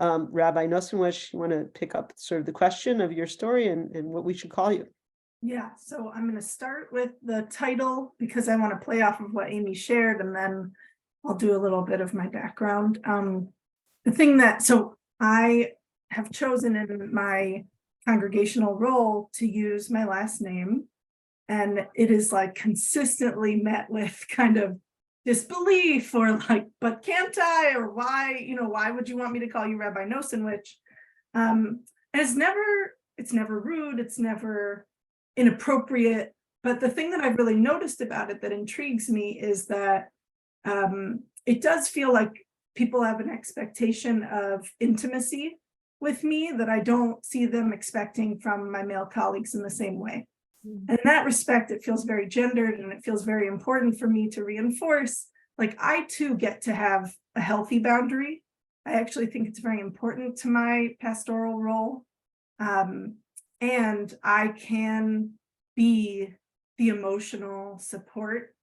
Rabbi Nosanwisch, you want to pick up sort of the question of your story and what we should call you? Yeah, so I'm going to start with the title because I want to play off of what Amy shared, and then I'll do a little bit of my background. So I have chosen in my congregational role to use my last name, and it is like consistently met with kind of disbelief or like, but can't I, or why would you want me to call you Rabbi Nosanwisch? And it's never rude, it's never inappropriate, but the thing that I've really noticed about it that intrigues me is that it does feel like people have an expectation of intimacy with me that I don't see them expecting from my male colleagues in the same way. And in that respect, it feels very gendered, and it feels very important for me to reinforce, like, I too get to have a healthy boundary. I actually think it's very important to my pastoral role. And I can be the emotional support,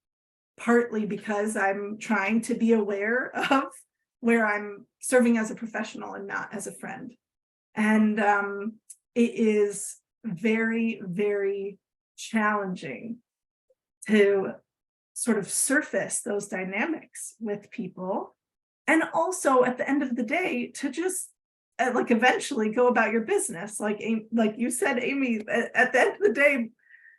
partly because I'm trying to be aware of where I'm serving as a professional and not as a friend. And it is very, very challenging to sort of surface those dynamics with people. And also at the end of the day, to just like eventually go about your business. Like you said, Amy, at the end of the day,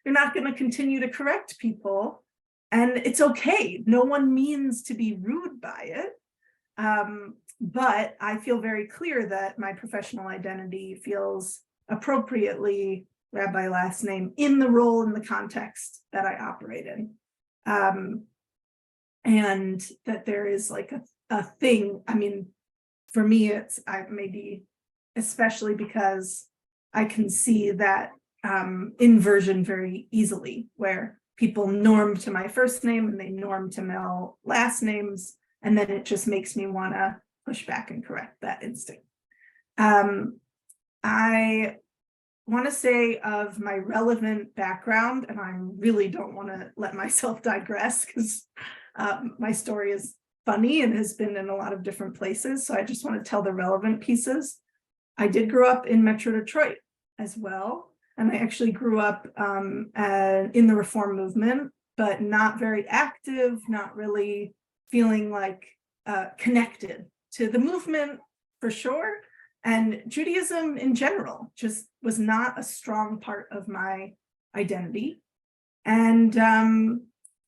you're not going to continue to correct people, and it's okay. No one means to be rude by it. But I feel very clear that my professional identity feels appropriately Rabbi last name in the role and the context that I operate in. And that there is like a thing, I mean, for me, maybe especially because I can see that inversion very easily, where people norm to my first name and they norm to male last names, and then it just makes me want to push back and correct that instinct. I want to say of my relevant background, and I really don't want to let myself digress because my story is funny and has been in a lot of different places. So I just want to tell the relevant pieces. I did grow up in Metro Detroit as well. And I actually grew up in the Reform movement, but not very active, not really feeling like connected to the movement for sure. And Judaism in general just was not a strong part of my identity. And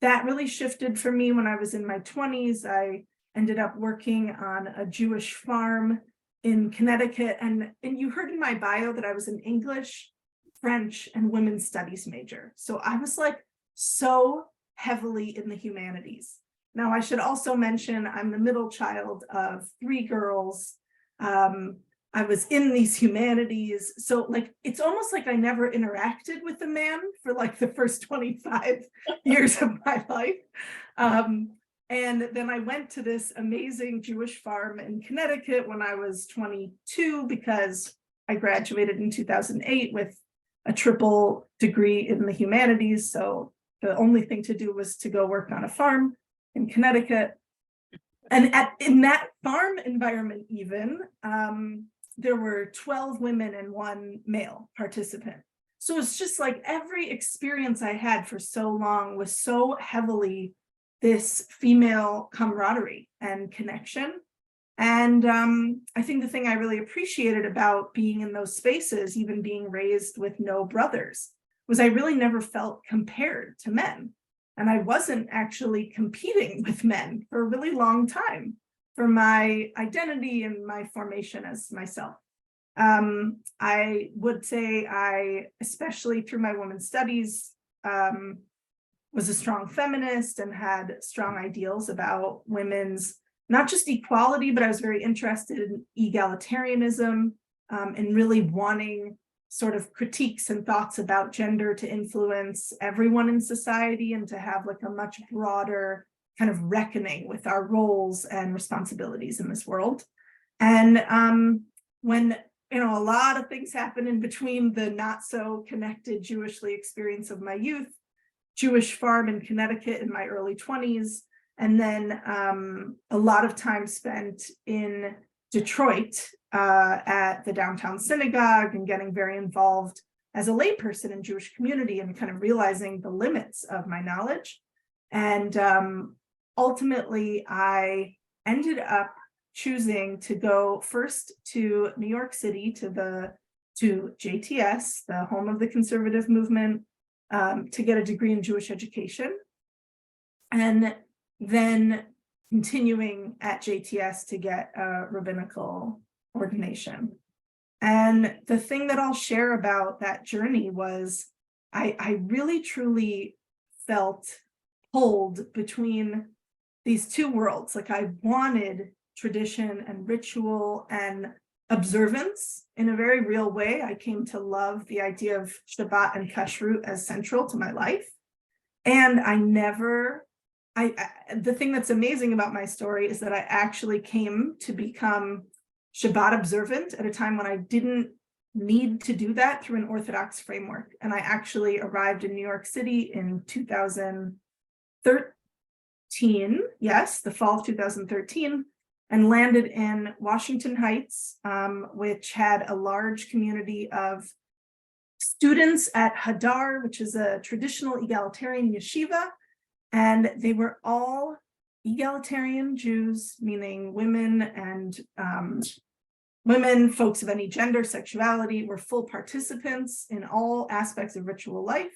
that really shifted for me when I was in my 20s. I ended up working on a Jewish farm in Connecticut. And you heard in my bio that I was an English, French, and women's studies major. So I was like so heavily in the humanities. Now, I should also mention I'm the middle child of 3 girls. I was in these humanities. So like, it's almost like I never interacted with a man for like the first 25 years of my life. And then I went to this amazing Jewish farm in Connecticut when I was 22, because I graduated in 2008 with a triple degree in the humanities. So the only thing to do was to go work on a farm in Connecticut. And in that farm environment even, there were 12 women and 1 male participant. So it's just like every experience I had for so long was so heavily this female camaraderie and connection. And I think the thing I really appreciated about being in those spaces, even being raised with no brothers, was I really never felt compared to men. And I wasn't actually competing with men for a really long time for my identity and my formation as myself. I would say I, especially through my women's studies, was a strong feminist and had strong ideals about women's, not just equality, but I was very interested in egalitarianism and really wanting sort of critiques and thoughts about gender to influence everyone in society and to have like a much broader kind of reckoning with our roles and responsibilities in this world. And when, you know, a lot of things happen in between the not so connected Jewishly experience of my youth, Jewish farm in Connecticut in my early 20s, and then a lot of time spent in Detroit at the downtown synagogue and getting very involved as a layperson in Jewish community and kind of realizing the limits of my knowledge. And ultimately, I ended up choosing to go first to New York City to JTS, the home of the conservative movement, to get a degree in Jewish education, and then continuing at JTS to get a rabbinical ordination. And the thing that I'll share about that journey was I really truly felt pulled between these 2 worlds. Like I wanted tradition and ritual and observance in a very real way. I came to love the idea of Shabbat and Kashrut as central to my life. And the thing that's amazing about my story is that I actually came to become Shabbat observant at a time when I didn't need to do that through an Orthodox framework. And I actually arrived in New York City in 2013, yes, the fall of 2013, and landed in Washington Heights, which had a large community of students at Hadar, which is a traditional egalitarian yeshiva. And they were all egalitarian Jews, meaning women and Women, folks of any gender, sexuality, were full participants in all aspects of ritual life.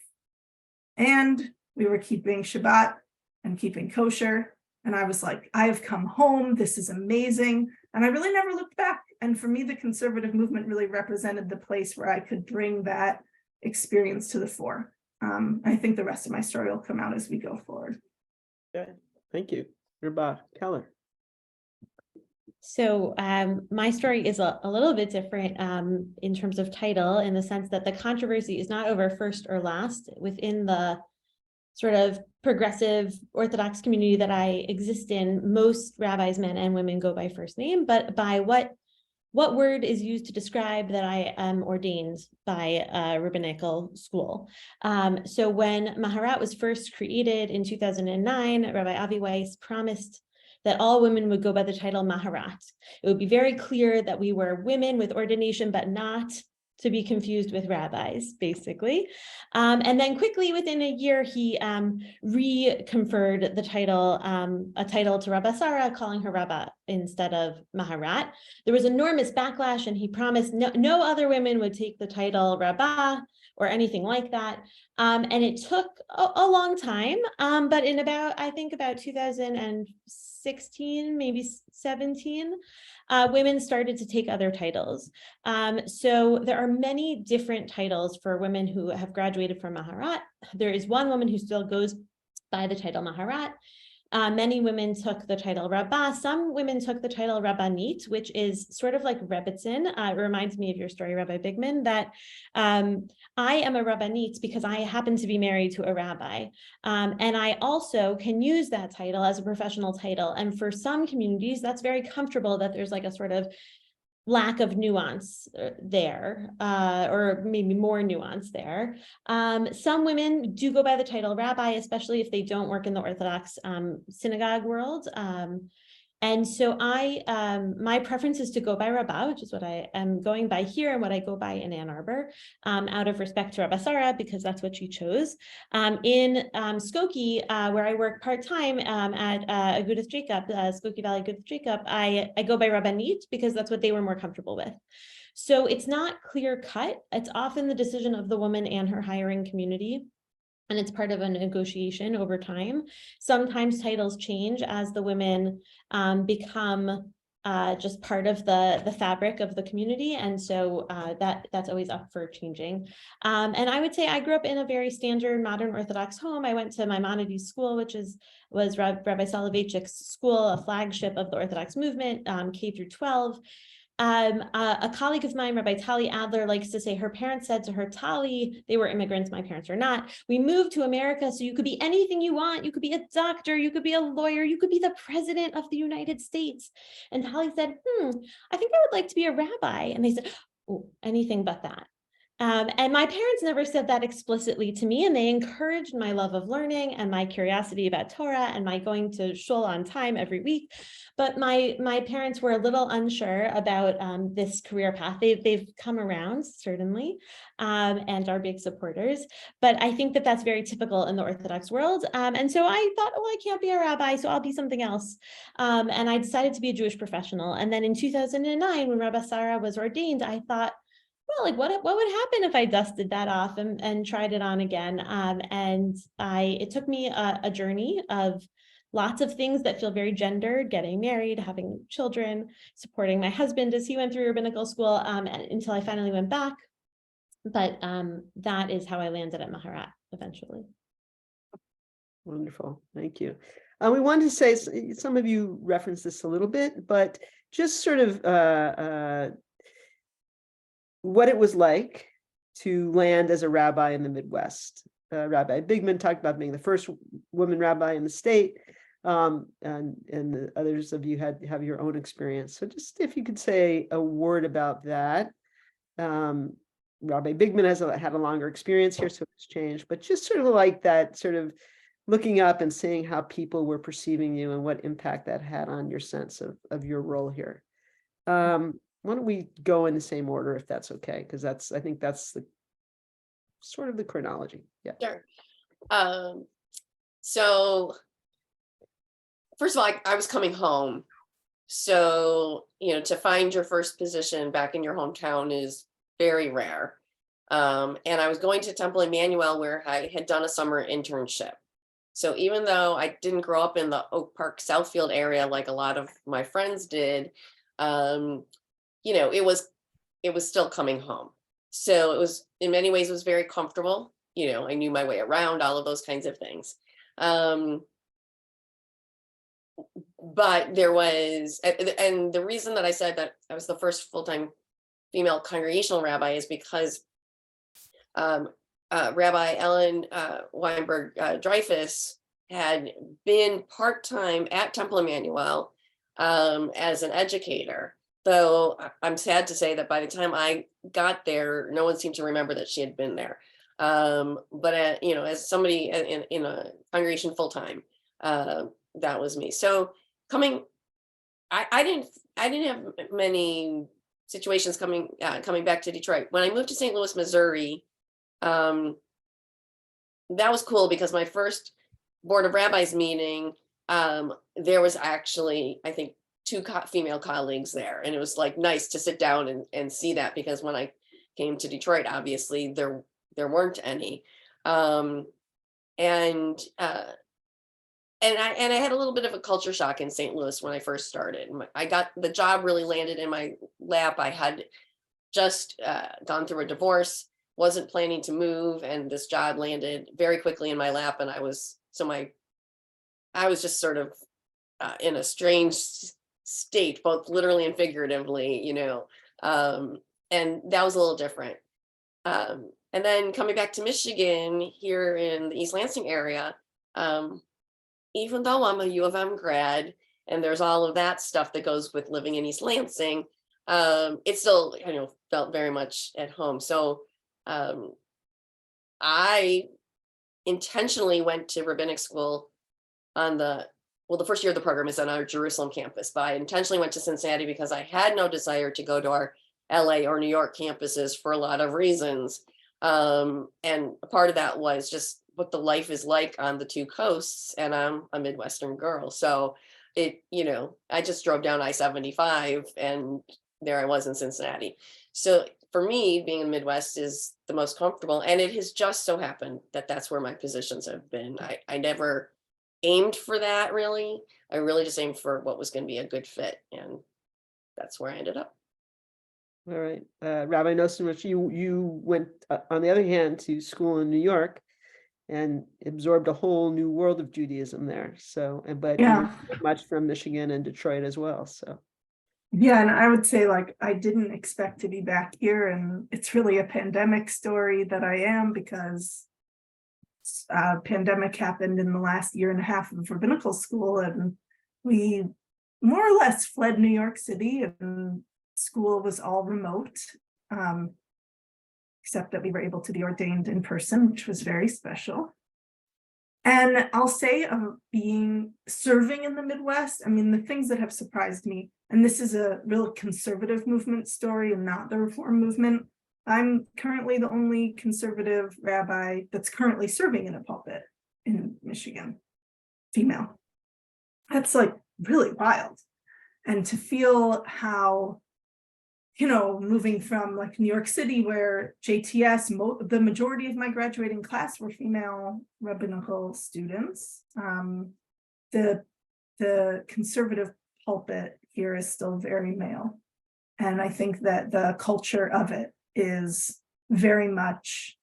And we were keeping Shabbat and keeping kosher. And I was like, I have come home. This is amazing. And I really never looked back. And for me, the conservative movement really represented the place where I could bring that experience to the fore. I think the rest of my story will come out as we go forward. Okay, thank you. Rabba Keller. So my story is a little bit different in terms of title, in the sense that the controversy is not over first or last within the sort of progressive Orthodox community that I exist in. Most rabbis, men and women, go by first name, but by what word is used to describe that I am ordained by a rabbinical school. So when Maharat was first created in 2009, Rabbi Avi Weiss promised that all women would go by the title Maharat. It would be very clear that we were women with ordination, but not to be confused with rabbis, basically. And then quickly within a year, he re-conferred the title, a title to Rabba Sarah, calling her Rabba instead of Maharat. There was enormous backlash, and he promised no other women would take the title Rabbah or anything like that. And it took a long time, but in about 2016, maybe 17, women started to take other titles. So there are many different titles for women who have graduated from Maharat. There is one woman who still goes by the title Maharat. Many women took the title Rabbah. Some women took the title Rabbanit, which is sort of like Rebbitzin. It reminds me of your story, Rabbi Bigman, that I am a Rabbanit because I happen to be married to a rabbi. And I also can use that title as a professional title. And for some communities, that's very comfortable, that there's like a sort of lack of nuance there, or maybe more nuance there. Some women do go by the title rabbi, especially if they don't work in the Orthodox synagogue world. And so my preference is to go by Rabbah, which is what I am going by here and what I go by in Ann Arbor, out of respect to Rabba Sarah, because that's what she chose. In Skokie, where I work part-time at Agudath Jacob, Skokie Valley Agudath Jacob, I go by Rabbanit because that's what they were more comfortable with. So it's not clear cut. It's often the decision of the woman and her hiring community. And it's part of a negotiation over time. Sometimes titles change as the women become just part of the fabric of the community. And so that's always up for changing. And I would say I grew up in a very standard modern Orthodox home. I went to Maimonides school, which was Rabbi Soloveitchik's school, a flagship of the Orthodox movement, K through 12. A colleague of mine, Rabbi Tali Adler, likes to say her parents said to her, Tali, they were immigrants, my parents are not, we moved to America so you could be anything you want. You could be a doctor, you could be a lawyer, you could be the president of the United States. And Tali said, I think I would like to be a rabbi. And they said, oh, anything but that. And my parents never said that explicitly to me, and they encouraged my love of learning and my curiosity about Torah and my going to shul on time every week. But my parents were a little unsure about this career path. They've come around, certainly, and are big supporters. But I think that that's very typical in the Orthodox world. And so I thought, oh, I can't be a rabbi, so I'll be something else. And I decided to be a Jewish professional. And then in 2009, when Rabba Sarah was ordained, I thought, well, like what would happen if I dusted that off and tried it on again? And it took me a journey of lots of things that feel very gendered: getting married, having children, supporting my husband as he went through rabbinical school, until I finally went back. But that is how I landed at Maharat eventually. Wonderful, thank you. We wanted to say, some of you referenced this a little bit, but just sort of what it was like to land as a rabbi in the Midwest. Rabbi Bigman talked about being the first woman rabbi in the state, and the others of you have your own experience. So just if you could say a word about that. Rabbi Bigman had a longer experience here, so it's changed, but just sort of like that, sort of looking up and seeing how people were perceiving you and what impact that had on your sense of your role here. Why don't we go in the same order, if that's okay? Because I think that's the sort of the chronology. Yeah. Sure. So first of all, I was coming home. So, to find your first position back in your hometown is very rare. And I was going to Temple Emmanuel, where I had done a summer internship. So even though I didn't grow up in the Oak Park Southfield area like a lot of my friends did, it was still coming home. So it was, in many ways, it was very comfortable. I knew my way around, all of those kinds of things. But there was, and the reason that I said that I was the first full-time female congregational rabbi is because Rabbi Ellen Weinberg Dreyfus had been part-time at Temple Emmanuel as an educator. Though I'm sad to say that by the time I got there, no one seemed to remember that she had been there. But as somebody in a congregation full-time, that was me. So I didn't have many situations coming back to Detroit. When I moved to St. Louis, Missouri, that was cool because my first Board of Rabbis meeting, there was actually, I think, 2 female colleagues there. And it was like nice to sit down and see that, because when I came to Detroit, obviously there weren't any. And I had a little bit of a culture shock in St. Louis when I first started. I got the job really landed in my lap. I had just gone through a divorce, wasn't planning to move, and this job landed very quickly in my lap. And I was just sort of in a strange state, both literally and figuratively, and that was a little different. And then coming back to Michigan here in the East Lansing area, even though I'm a U of M grad and there's all of that stuff that goes with living in East Lansing, it still, felt very much at home. So I intentionally went to rabbinic school on the first year of the program is on our Jerusalem campus, but I intentionally went to Cincinnati because I had no desire to go to our LA or New York campuses for a lot of reasons. And a part of that was just what the life is like on the 2 coasts, and I'm a Midwestern girl. So I just drove down I-75 and there I was in Cincinnati. So for me, being in the Midwest is the most comfortable, and it has just so happened that that's where my positions have been. I never aimed for that, really. I really just aimed for what was going to be a good fit, and that's where I ended up. All right. Rabbi Nosanwisch, you went, on the other hand, to school in New York and absorbed a whole new world of Judaism there. So, but Yeah. much from Michigan and Detroit as well. So. Yeah, and I would say, I didn't expect to be back here, and it's really a pandemic story that I am, because pandemic happened in the last year and a half of rabbinical school, and we more or less fled New York City, and school was all remote, except that we were able to be ordained in person, which was very special. And I'll say, serving in the Midwest, the things that have surprised me, and this is a real conservative movement story and not the Reform movement. I'm currently the only conservative rabbi that's currently serving in a pulpit in Michigan, female. That's really wild. And to feel how, moving from New York City, where JTS, the majority of my graduating class were female rabbinical students. The conservative pulpit here is still very male. And I think that the culture of it is very much,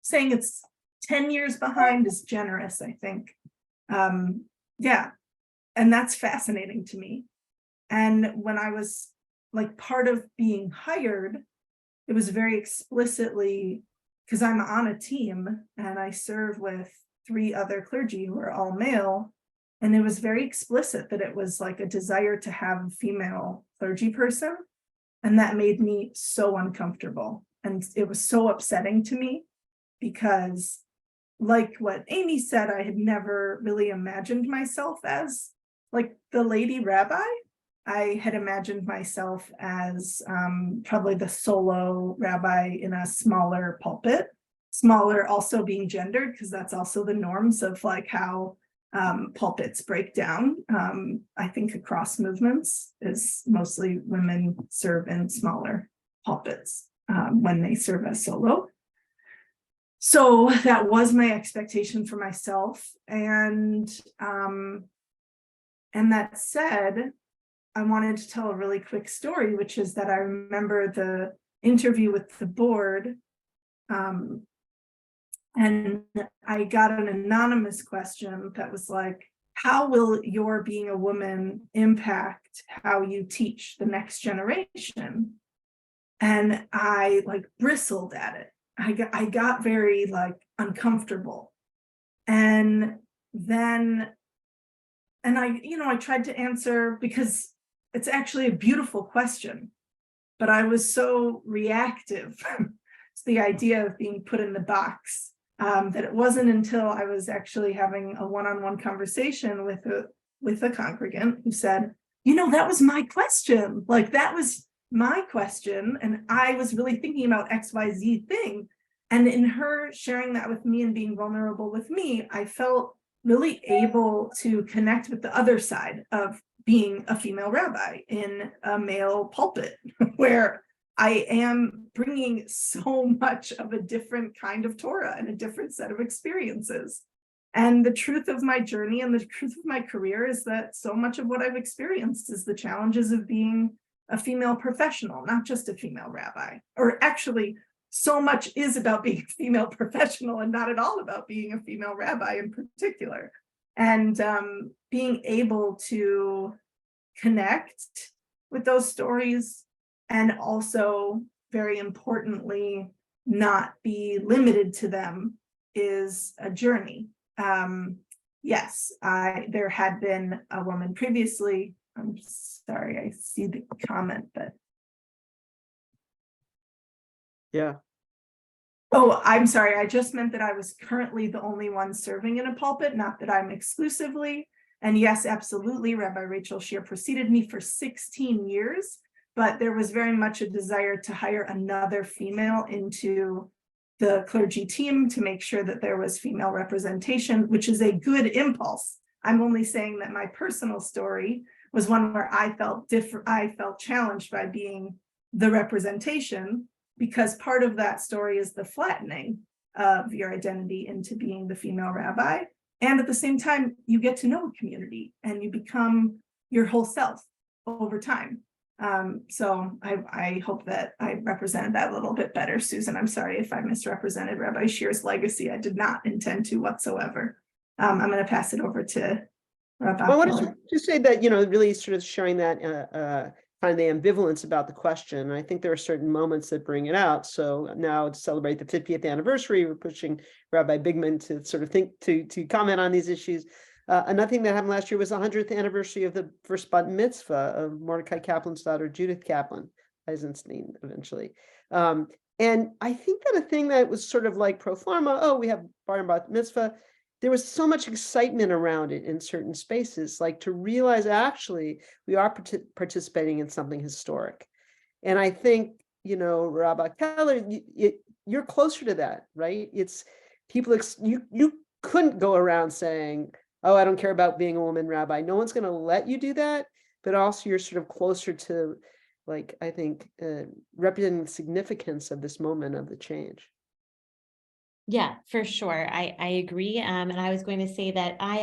saying it's 10 years behind is generous, I think. Yeah, and that's fascinating to me. And when I was part of being hired, it was very explicitly, because I'm on a team and I serve with 3 other clergy who are all male. And it was very explicit that it was a desire to have a female clergy person. And that made me so uncomfortable. And it was so upsetting to me, because like what Amy said, I had never really imagined myself as the lady rabbi. I had imagined myself as probably the solo rabbi in a smaller pulpit, smaller also being gendered, because that's also the norms of how pulpits break down. I think across movements is mostly women serve in smaller pulpits when they serve as solo. So that was my expectation for myself. And that said, I wanted to tell a really quick story, which is that I remember the interview with the board. And I got an anonymous question that was like, how will your being a woman impact how you teach the next generation? And I like bristled at it. I got very like uncomfortable. And then, and I tried to answer because it's actually a beautiful question, but I was so reactive to the idea of being put in the box that it wasn't until I was actually having a one-on-one conversation with a congregant who said, that was my question. Like that was my question. And I was really thinking about XYZ thing. And in her sharing that with me and being vulnerable with me, I felt really able to connect with the other side of being a female rabbi in a male pulpit, where I am bringing so much of a different kind of Torah and a different set of experiences. And the truth of my journey and the truth of my career is that so much of what I've experienced is the challenges of being a female professional, not just a female rabbi. Or actually, so much is about being a female professional and not at all about being a female rabbi in particular. And being able to connect with those stories, and also, very importantly, not be limited to them, is a journey. Yes, there had been a woman previously. I'm sorry, I see the comment, but. Yeah. Oh, I'm sorry. I just meant that I was currently the only one serving in a pulpit, not that I'm exclusively. And yes, absolutely, Rabbi Rachel Shear preceded me for 16 years. But there was very much a desire to hire another female into the clergy team to make sure that there was female representation, which is a good impulse. I'm only saying that my personal story was one where I felt different. I felt challenged by being the representation, because part of that story is the flattening of your identity into being the female rabbi. And at the same time, you get to know a community and you become your whole self over time. So I hope that I represented that a little bit better, Susan. I'm sorry if I misrepresented Rabbi Shear's legacy. I did not intend to whatsoever. I'm going to pass it over to Rabbi. Well, I want to just say that, really sort of showing that kind of the ambivalence about the question. And I think there are certain moments that bring it out. So now to celebrate the 50th anniversary, we're pushing Rabbi Bigman to sort of to comment on these issues. Another thing that happened last year was the 100th anniversary of the first bat mitzvah of Mordecai Kaplan's daughter, Judith Kaplan, Eisenstein, eventually. And I think that a thing that was sort of like pro forma, we have bar and bat mitzvah, there was so much excitement around it in certain spaces, like to realize actually we are participating in something historic. And I think, Rabbi Keller, you're closer to that, right? It's people, you couldn't go around saying, I don't care about being a woman rabbi. No one's going to let you do that, but also you're sort of closer to, like, I think, representing the significance of this moment of the change. Yeah, for sure. I agree. And I was going to say that I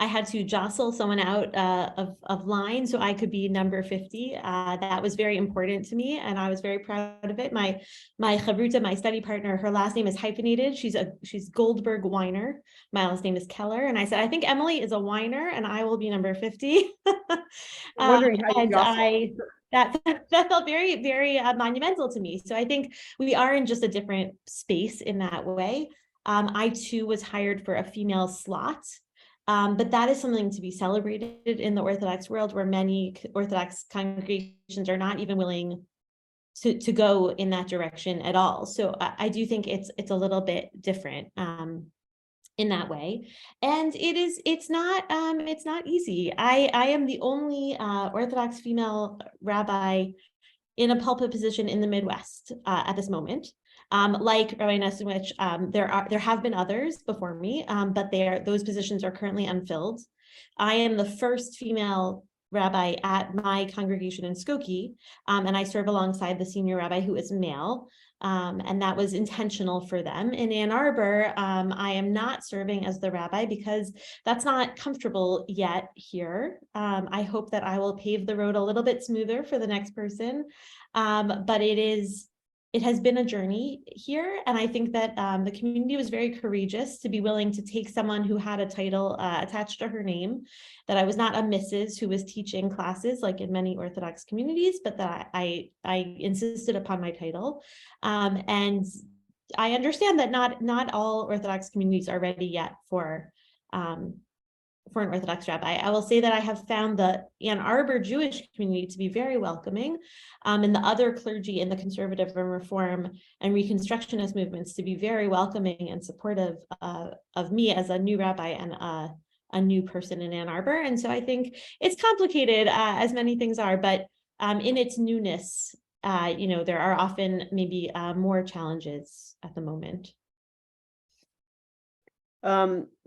had to jostle someone out of line so I could be number 50. That was very important to me, and I was very proud of it. My chavruta, my study partner, her last name is hyphenated. She's Goldberg Weiner. My last name is Keller, and I said, I think Emily is a Weiner, and I will be number 50. I'm wondering how you jostle. That felt very, very monumental to me. So I think we are in just a different space in that way. I too was hired for a female slot. But that is something to be celebrated in the Orthodox world, where many Orthodox congregations are not even willing to go in that direction at all. So I do think it's a little bit different in that way, and it's not easy. I am the only Orthodox female rabbi in a pulpit position in the Midwest at this moment. Like Rabbi Nosanwisch, there have been others before me, but those positions are currently unfilled. I am the first female rabbi at my congregation in Skokie, and I serve alongside the senior rabbi who is male. And that was intentional for them. In Ann Arbor, I am not serving as the rabbi because that's not comfortable yet here. I hope that I will pave the road a little bit smoother for the next person. But it has been a journey here. And I think that the community was very courageous to be willing to take someone who had a title attached to her name, that I was not a Mrs. who was teaching classes like in many Orthodox communities, but that I insisted upon my title. And I understand that not all Orthodox communities are ready yet for an Orthodox rabbi. I will say that I have found the Ann Arbor Jewish community to be very welcoming, and the other clergy in the conservative and reform and reconstructionist movements to be very welcoming and supportive of me as a new rabbi and a new person in Ann Arbor. And so I think it's complicated, as many things are, but in its newness, there are often maybe more challenges at the moment.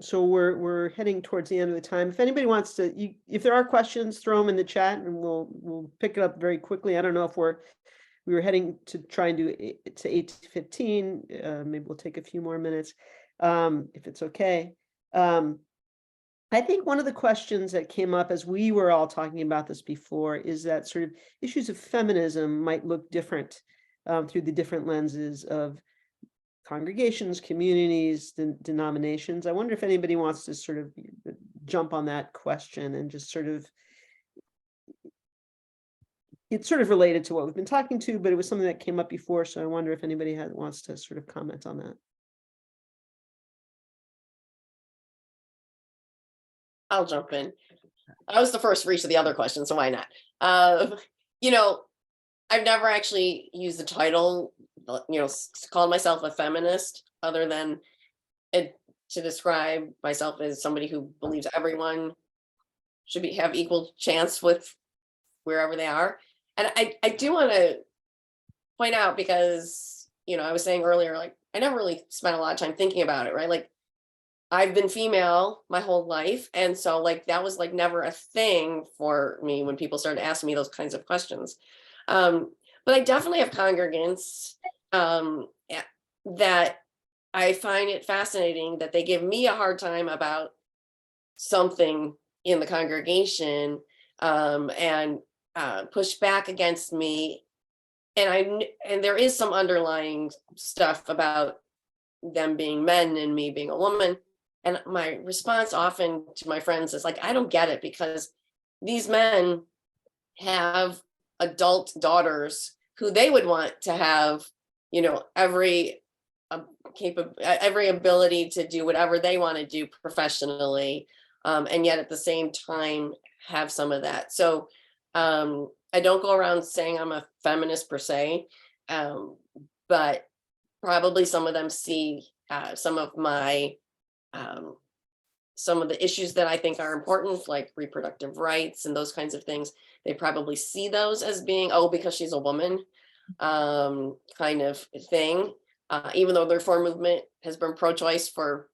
So we're heading towards the end of the time. If anybody wants to, if there are questions, throw them in the chat and we'll pick it up very quickly. I don't know if we were heading to try and do it to 8:15. Maybe we'll take a few more minutes, if it's okay. I think one of the questions that came up as we were all talking about this before is that sort of issues of feminism might look different through the different lenses of congregations, communities, denominations. I wonder if anybody wants to sort of jump on that question and just sort of, it's sort of related to what we've been talking to, but it was something that came up before. So I wonder if anybody wants to sort of comment on that. I'll jump in. I was the first for each of the other questions, so why not? I've never actually used the title, called myself a feminist, other than to describe myself as somebody who believes everyone should have equal chance with wherever they are. And I do want to point out, because, I was saying earlier, like, I never really spent a lot of time thinking about it, right? Like, I've been female my whole life. And so like, that was like never a thing for me when people started asking me those kinds of questions. But I definitely have congregants that I find it fascinating that they give me a hard time about something in the congregation and push back against me. And there is some underlying stuff about them being men and me being a woman. And my response often to my friends is like, I don't get it, because these men have adult daughters who they would want to have, every ability to do whatever they want to do professionally, and yet at the same time have some of that. So I don't go around saying I'm a feminist per se, but probably some of them see some of the issues that I think are important, like reproductive rights and those kinds of things. They probably see those as being, because she's a woman, kind of thing. Even though the reform movement has been pro-choice for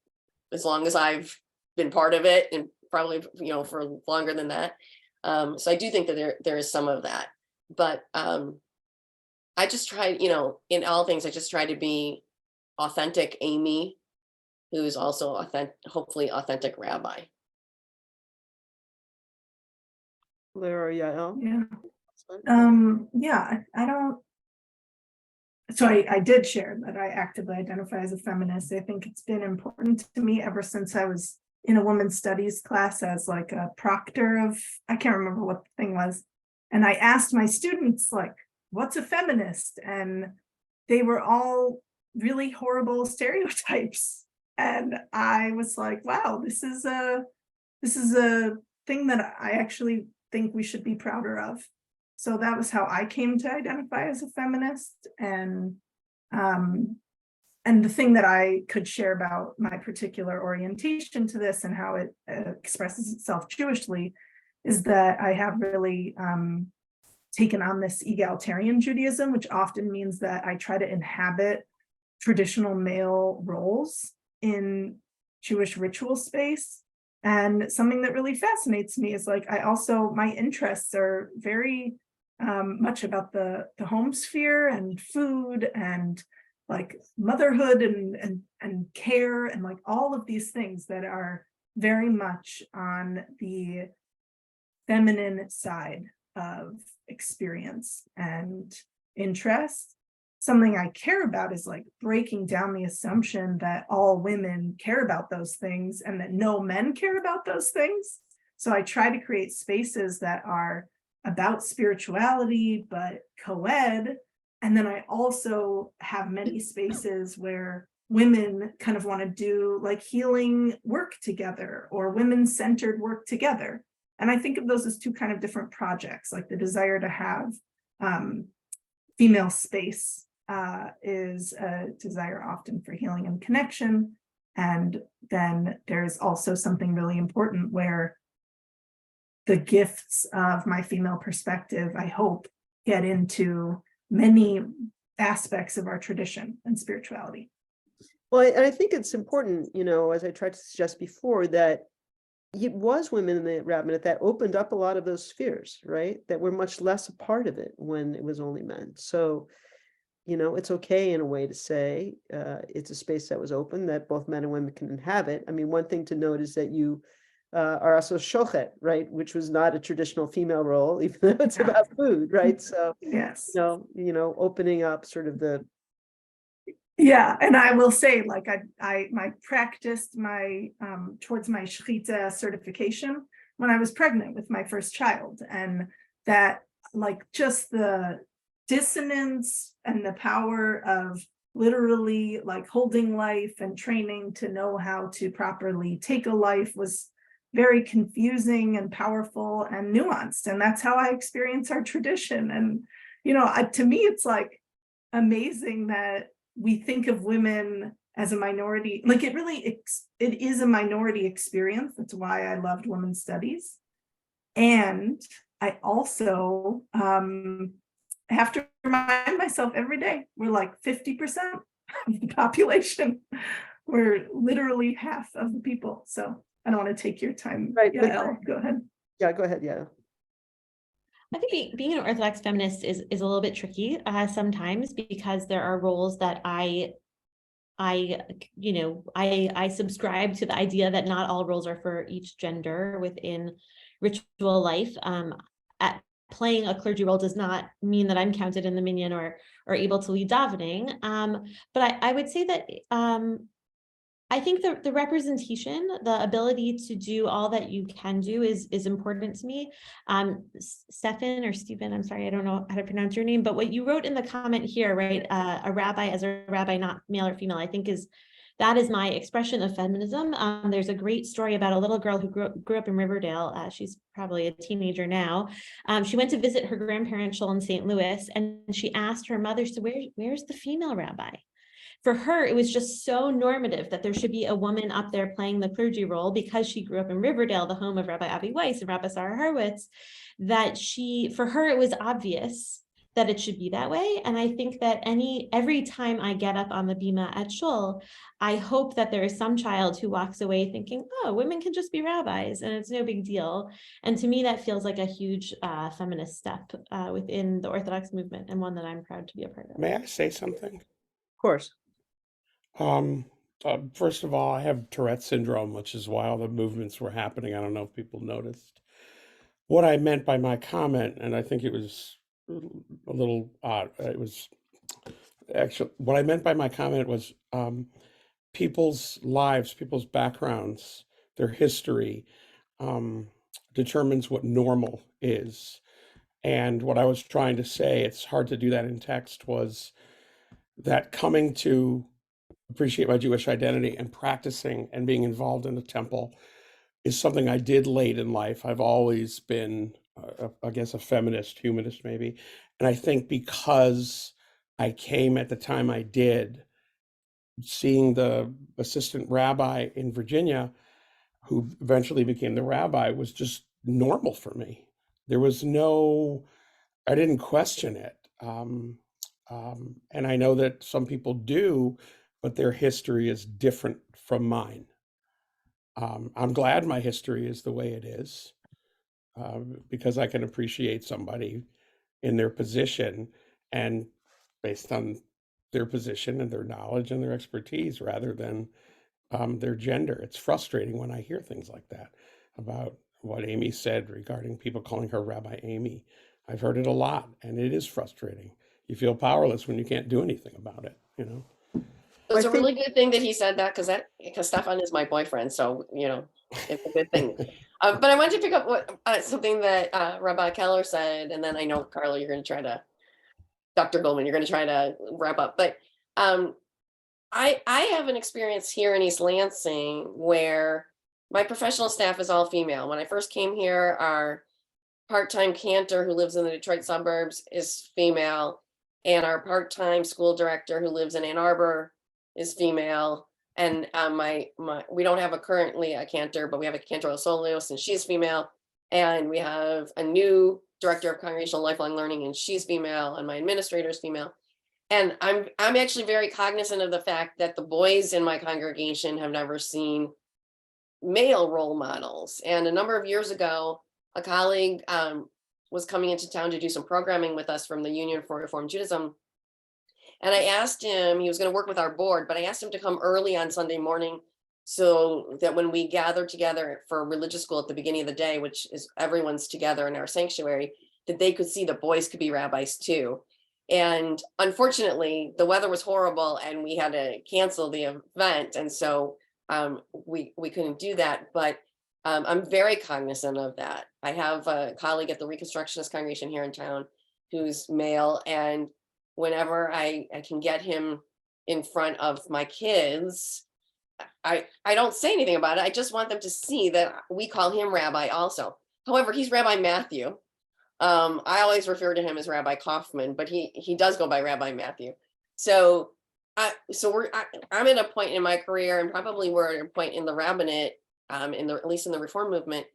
as long as I've been part of it, and probably, for longer than that. So I do think that there is some of that, but I just try, in all things, I just try to be authentic Amy, who's also hopefully authentic rabbi. Blair or Yael? Yeah. I did share that I actively identify as a feminist. I think it's been important to me ever since I was in a women's studies class as like a proctor of, I can't remember what the thing was. And I asked my students, like, what's a feminist? And they were all really horrible stereotypes. And I was like, wow, this is a thing that I actually think we should be prouder of. So that was how I came to identify as a feminist. And the thing that I could share about my particular orientation to this and how it expresses itself Jewishly is that I have really taken on this egalitarian Judaism, which often means that I try to inhabit traditional male roles in Jewish ritual space. And something that really fascinates me is like, my interests are very much about the home sphere and food and like motherhood and care and like all of these things that are very much on the feminine side of experience and interest. Something I care about is like breaking down the assumption that all women care about those things and that no men care about those things. So I try to create spaces that are about spirituality, but co-ed. And then I also have many spaces where women kind of want to do like healing work together or women-centered work together. And I think of those as two kind of different projects, like the desire to have female space is a desire often for healing and connection. And then there's also something really important where the gifts of my female perspective, I hope, get into many aspects of our tradition and spirituality. Well, I think it's important, as I tried to suggest before, that it was women in the rabbinate that opened up a lot of those spheres, right? That were much less a part of it when it was only men. So, it's okay in a way to say it's a space that was open, that both men and women can inhabit. I mean, one thing to note is that you are also shochet, right? Which was not a traditional female role, even though it's about food, right? So, yes, opening up sort of the. Yeah, and I will say, like I practiced my towards my shechita certification when I was pregnant with my first child, and that like just the dissonance and the power of literally like holding life and training to know how to properly take a life was very confusing and powerful and nuanced, and that's how I experience our tradition. And to me, it's like amazing that we think of women as a minority, like it is a minority experience. That's why I loved women's studies. And I also have to remind myself every day, we're like 50% of the population. We're literally half of the people. So I don't want to take your time. Right. Yael, go ahead. Yeah, go ahead. Yeah. I think being an Orthodox feminist is a little bit tricky sometimes, because there are roles that I subscribe to the idea that not all roles are for each gender within ritual life. Playing a clergy role does not mean that I'm counted in the minyan or able to lead davening. But I would say that I think the representation, the ability to do all that you can do is important to me. Stephen, I'm sorry, I don't know how to pronounce your name, but what you wrote in the comment here, right? A rabbi as a rabbi, not male or female, I think that is my expression of feminism. There's a great story about a little girl who grew up in Riverdale. She's probably a teenager now. She went to visit her grandparents' shul in St. Louis, and she asked her mother, so where's the female rabbi? For her, it was just so normative that there should be a woman up there playing the clergy role, because she grew up in Riverdale, the home of Rabbi Avi Weiss and Rabbi Sarah Hurwitz, that for her, it was obvious that it should be that way. And I think that every time I get up on the bima at shul, I hope that there is some child who walks away thinking, oh, women can just be rabbis and it's no big deal. And to me, that feels like a huge feminist step within the Orthodox movement, and one that I'm proud to be a part of. May I say something? Of course. First of all, I have Tourette syndrome, which is why all the movements were happening. I don't know if people noticed. What I meant by my comment, and I think it was a little odd, it was actually, what I meant by my comment was people's lives, people's backgrounds, their history determines what normal is. And what I was trying to say, it's hard to do that in text, was that coming to appreciate my Jewish identity and practicing and being involved in the temple is something I did late in life. I've always been, I guess, a feminist, humanist maybe. And I think because I came at the time I did, seeing the assistant rabbi in Virginia, who eventually became the rabbi, was just normal for me. There was I didn't question it. And I know that some people do, but their history is different from mine. I'm glad my history is the way it is, because I can appreciate somebody in their position and based on their position and their knowledge and their expertise rather than their gender. It's frustrating when I hear things like that about what Amy said regarding people calling her Rabbi Amy. I've heard it a lot, and it is frustrating. You feel powerless when you can't do anything about it, you know? It was I a really good thing that he said that because Stefan is my boyfriend, so it's a good thing. But I wanted to pick up something that Rabbi Keller said, and then I know Karla, you're going to try to, Dr. Goldman, you're going to try to wrap up. But I have an experience here in East Lansing where my professional staff is all female. When I first came here, our part-time cantor who lives in the Detroit suburbs is female, and our part-time school director who lives in Ann Arbor is female. And we don't have currently a cantor, but we have a cantor Solios, and she's female. And we have a new director of congregational lifelong learning, and she's female, and my administrator is female. And I'm actually very cognizant of the fact that the boys in my congregation have never seen male role models. And a number of years ago, a colleague was coming into town to do some programming with us from the Union for Reform Judaism. And I asked him, he was going to work with our board, but I asked him to come early on Sunday morning so that when we gather together for religious school at the beginning of the day, which is everyone's together in our sanctuary, that they could see the boys could be rabbis too. And unfortunately, the weather was horrible and we had to cancel the event. And so we couldn't do that, but I'm very cognizant of that. I have a colleague at the Reconstructionist congregation here in town who's male, and whenever I can get him in front of my kids, I don't say anything about it. I just want them to see that we call him Rabbi also. However, he's Rabbi Matthew. I always refer to him as Rabbi Kaufman, but he does go by Rabbi Matthew. So I'm at a point in my career, and probably we're at a point in the rabbinate, at least in the Reform movement,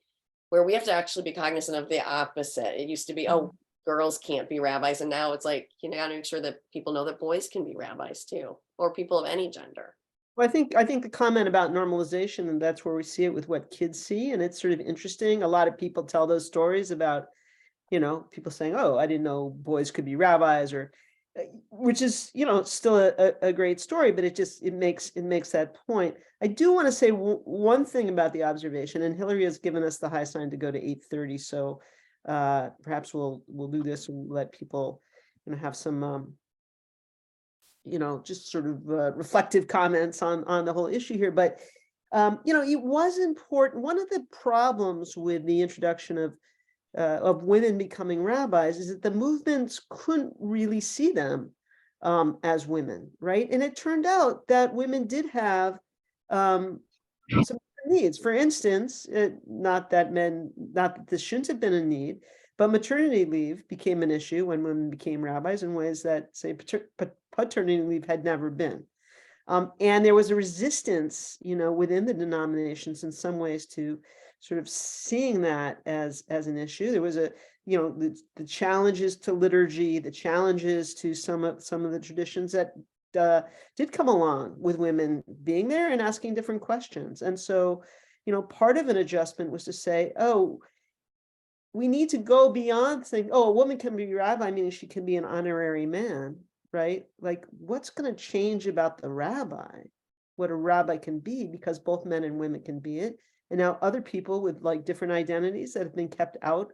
where we have to actually be cognizant of the opposite. It used to be, oh, girls can't be rabbis, and now it's like, you got to make sure that people know that boys can be rabbis too, or people of any gender. Well, I think the comment about normalization, and that's where we see it with what kids see, and it's sort of interesting. A lot of people tell those stories about, people saying, "Oh, I didn't know boys could be rabbis," or which is, still a great story, but it makes that point. I do want to say one thing about the observation, and Hillary has given us the high sign to go to 8:30, so perhaps we'll do this and let people have some just sort of reflective comments on the whole issue here. But it was important. One of the problems with the introduction of women becoming rabbis is that the movements couldn't really see them as women, right? And it turned out that women did have some needs. For instance, not that this shouldn't have been a need, but maternity leave became an issue when women became rabbis in ways that, say, paternity leave had never been. And there was a resistance, within the denominations in some ways to sort of seeing that as an issue. There was the challenges to liturgy, the challenges to some of the traditions that did come along with women being there and asking different questions. And so, part of an adjustment was to say, oh, we need to go beyond saying, oh, a woman can be rabbi, meaning she can be an honorary man, right? Like, what's going to change about the rabbi, what a rabbi can be, because both men and women can be it. And now other people with different identities that have been kept out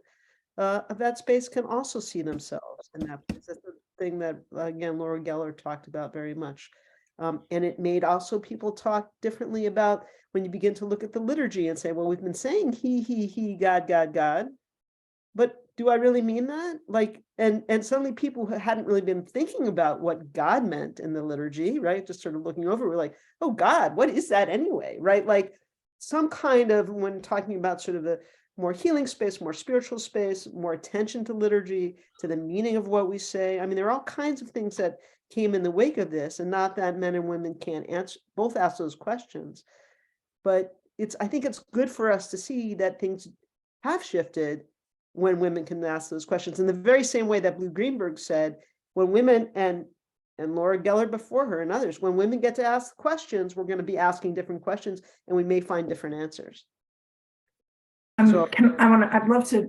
of that space can also see themselves in that place. That's the thing that, again, Laura Geller talked about very much. And it made also people talk differently about when you begin to look at the liturgy and say, well, we've been saying he, God, God, God. But do I really mean that? And suddenly people who hadn't really been thinking about what God meant in the liturgy, right? Just sort of looking over, we're like, oh God, what is that anyway? Right? Some kind of, when talking about sort of the more healing space, more spiritual space, more attention to liturgy, to the meaning of what we say. I mean, there are all kinds of things that came in the wake of this, and not that men and women can't both ask those questions. But I think it's good for us to see that things have shifted when women can ask those questions in the very same way that Blue Greenberg said, when women and Laura Geller before her and others, when women get to ask questions, we're going to be asking different questions and we may find different answers. So I'd love to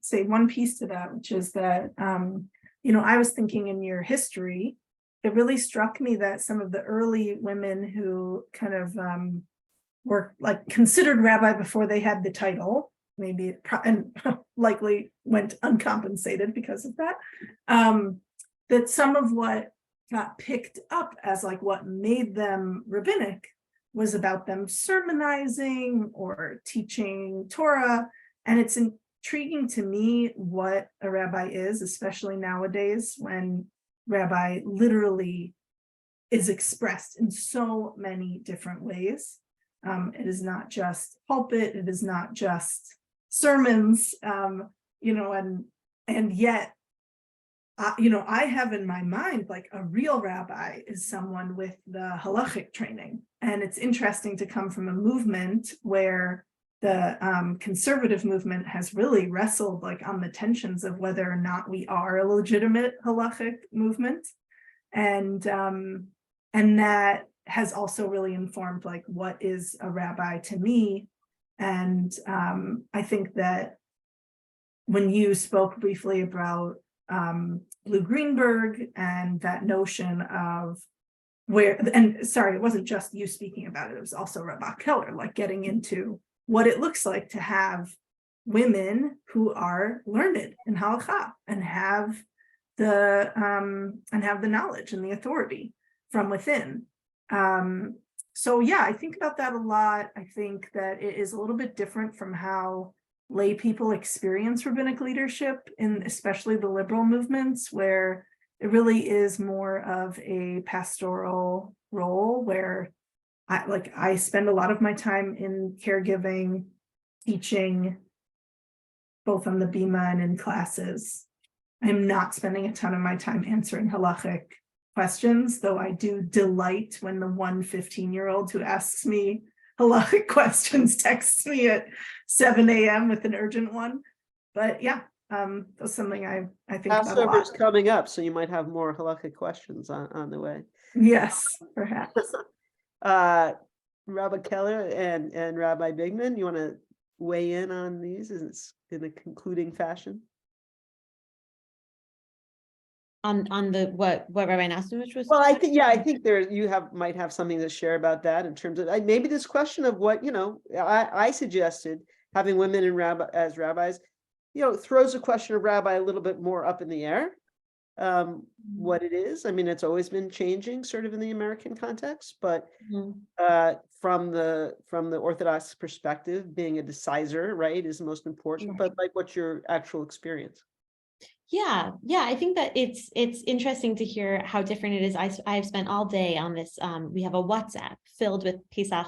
say one piece to that, which is that, I was thinking in your history, it really struck me that some of the early women who kind of were like considered rabbi before they had the title, and likely went uncompensated because of that, that some of what got picked up as like what made them rabbinic was about them sermonizing or teaching Torah. And it's intriguing to me what a rabbi is, especially nowadays when rabbi literally is expressed in so many different ways. It is not just pulpit, it is not just sermons, and yet, I have in my mind, like a real rabbi is someone with the halachic training. And it's interesting to come from a movement where the conservative movement has really wrestled like on the tensions of whether or not we are a legitimate halachic movement. And that has also really informed like what is a rabbi to me. And I think that when you spoke briefly about Blue Greenberg and that notion of it wasn't just you speaking about it was also Rabbi Keller, like getting into what it looks like to have women who are learned in halakha and have the knowledge and the authority from within. So yeah, I think about that a lot. I think that it is a little bit different from how lay people experience rabbinic leadership in especially the liberal movements, where it really is more of a pastoral role where I spend a lot of my time in caregiving, teaching, both on the Bima and in classes. I'm not spending a ton of my time answering halachic questions, though I do delight when the 15-year-old who asks me halachic questions texts me at 7 a.m. with an urgent one. But yeah, that's something I think about a Passover is lot. coming up, so you might have more halachic questions on the way. Yes, perhaps. Rabbi Keller and Rabbi Bigman, you want to weigh in on these in a concluding fashion? On the what Rabbi Nosanwisch was. Well, I think might have something to share about that in terms of maybe this question of what I suggested having women as rabbis, throws the question of rabbi a little bit more up in the air. What it is, I mean, it's always been changing, sort of in the American context, but from the Orthodox perspective, being a decisor, right, is the most important. But like, what's your actual experience? Yeah, I think that it's interesting to hear how different it is. I've spent all day on this. We have a WhatsApp filled with Pesach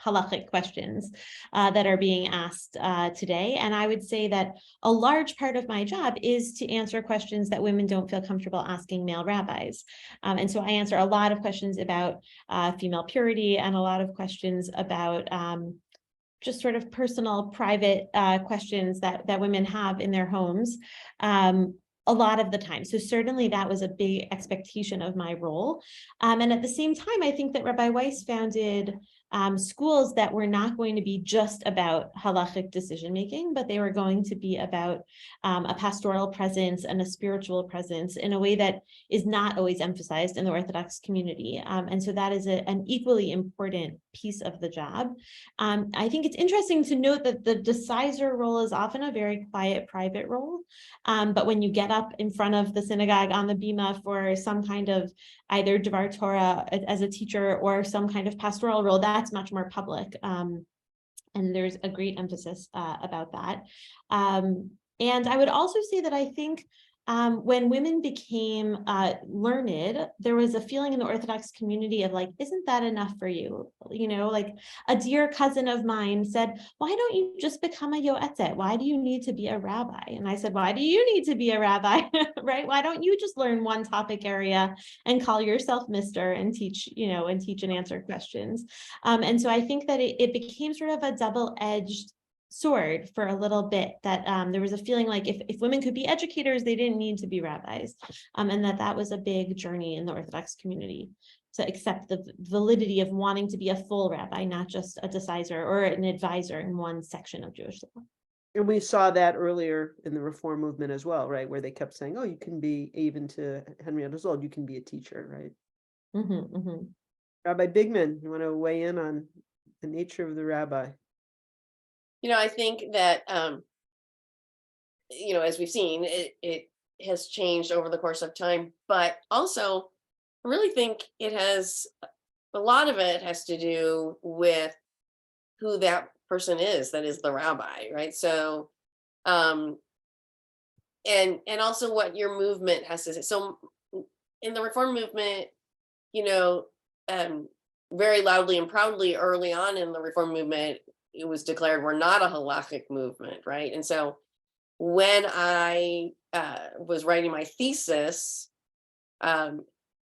halachic questions that are being asked today. And I would say that a large part of my job is to answer questions that women don't feel comfortable asking male rabbis. And so I answer a lot of questions about female purity and a lot of questions about just sort of personal, private questions that women have in their homes a lot of the time. So certainly that was a big expectation of my role. And at the same time, I think that Rabbi Weiss founded schools that were not going to be just about halachic decision-making, but they were going to be about a pastoral presence and a spiritual presence in a way that is not always emphasized in the Orthodox community. And so that is an equally important piece of the job. I think it's interesting to note that the decisor role is often a very quiet, private role. But when you get up in front of the synagogue on the Bima for some kind of either Dvar Torah as a teacher or some kind of pastoral role, that's much more public. And there's a great emphasis about that. And I would also say that I think when women became learned, there was a feeling in the Orthodox community of like, isn't that enough for you? Like a dear cousin of mine said, why don't you just become a yoetzet? Why do you need to be a rabbi? And I said, why do you need to be a rabbi, right? Why don't you just learn one topic area and call yourself Mr. and teach, and answer questions? And so I think that it became sort of a double-edged soared for a little bit, that there was a feeling like if women could be educators, they didn't need to be rabbis, and that was a big journey in the Orthodox community to accept the validity of wanting to be a full rabbi, not just a decisor or an advisor in one section of Jewish law. And we saw that earlier in the Reform movement as well, right? Where they kept saying, oh, you can be, even to Henrietta Zold, you can be a teacher, right? Rabbi Bigman, you want to weigh in on the nature of the rabbi? I think that, as we've seen, it has changed over the course of time, but also I really think a lot of it has to do with who that person is that is the rabbi, right? So, and also what your movement has to say. So in the Reform movement, very loudly and proudly early on in the Reform movement, it was declared we're not a halakhic movement, right? And so when I was writing my thesis, and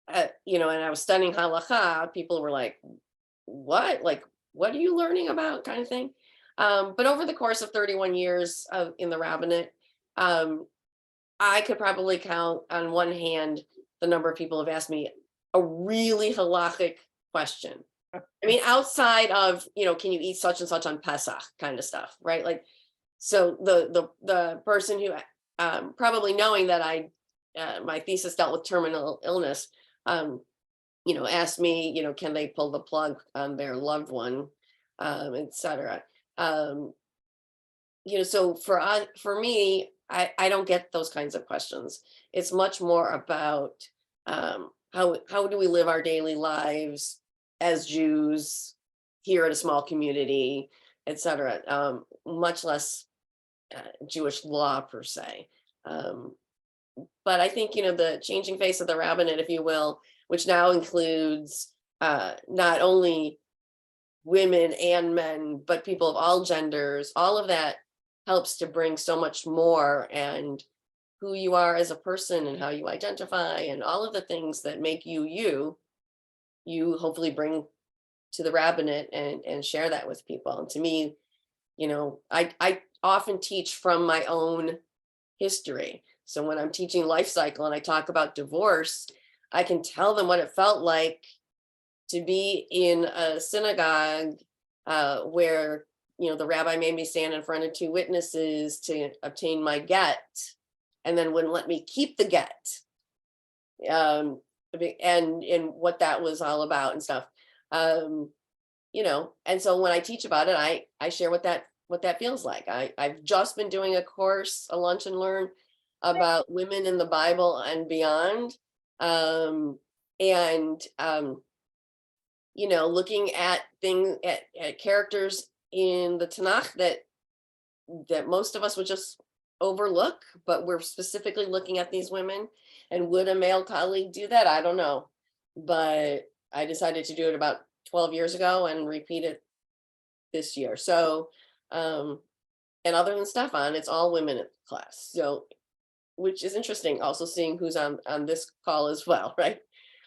I was studying halakha, people were like, what? Like, what are you learning about, kind of thing? But over the course of 31 years in the rabbinate, I could probably count on one hand the number of people who have asked me a really halakhic question. I mean, outside of, can you eat such and such on Pesach kind of stuff, right? Like, so the person who, probably knowing that my thesis dealt with terminal illness, asked me, can they pull the plug on their loved one, et cetera. So for me, I don't get those kinds of questions. It's much more about how do we live our daily lives as Jews here at a small community, et cetera, much less Jewish law per se. But I think, the changing face of the rabbinate, if you will, which now includes not only women and men, but people of all genders, all of that helps to bring so much more, and who you are as a person and how you identify and all of the things that make you hopefully bring to the rabbinate and share that with people. And to me, I often teach from my own history. So when I'm teaching life cycle and I talk about divorce, I can tell them what it felt like to be in a synagogue where, the rabbi made me stand in front of two witnesses to obtain my get, and then wouldn't let me keep the get, and what that was all about and stuff. And so when I teach about it, I share what that feels like. I've just been doing a course, a lunch and learn, about women in the Bible and beyond. Looking at things, at characters in the Tanakh that most of us would just overlook, but we're specifically looking at these women. And would a male colleague do that? I don't know, but I decided to do it about 12 years ago and repeat it this year. So, and other than Stefan, it's all women in the class. So, which is interesting, also seeing who's on this call as well, right?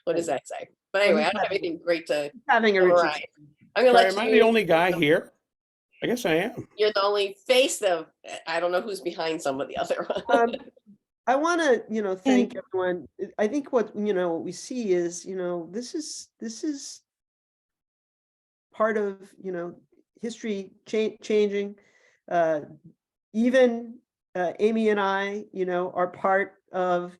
What does that say? But anyway, I don't have anything great to Having a summarize. I'm gonna Sorry, let am I you. the only guy here? I guess I am. You're the only face of. I don't know who's behind some of the other ones. I want to, thank everyone. I think what we see is, this is part of, history changing. Even Amy and I, are part of.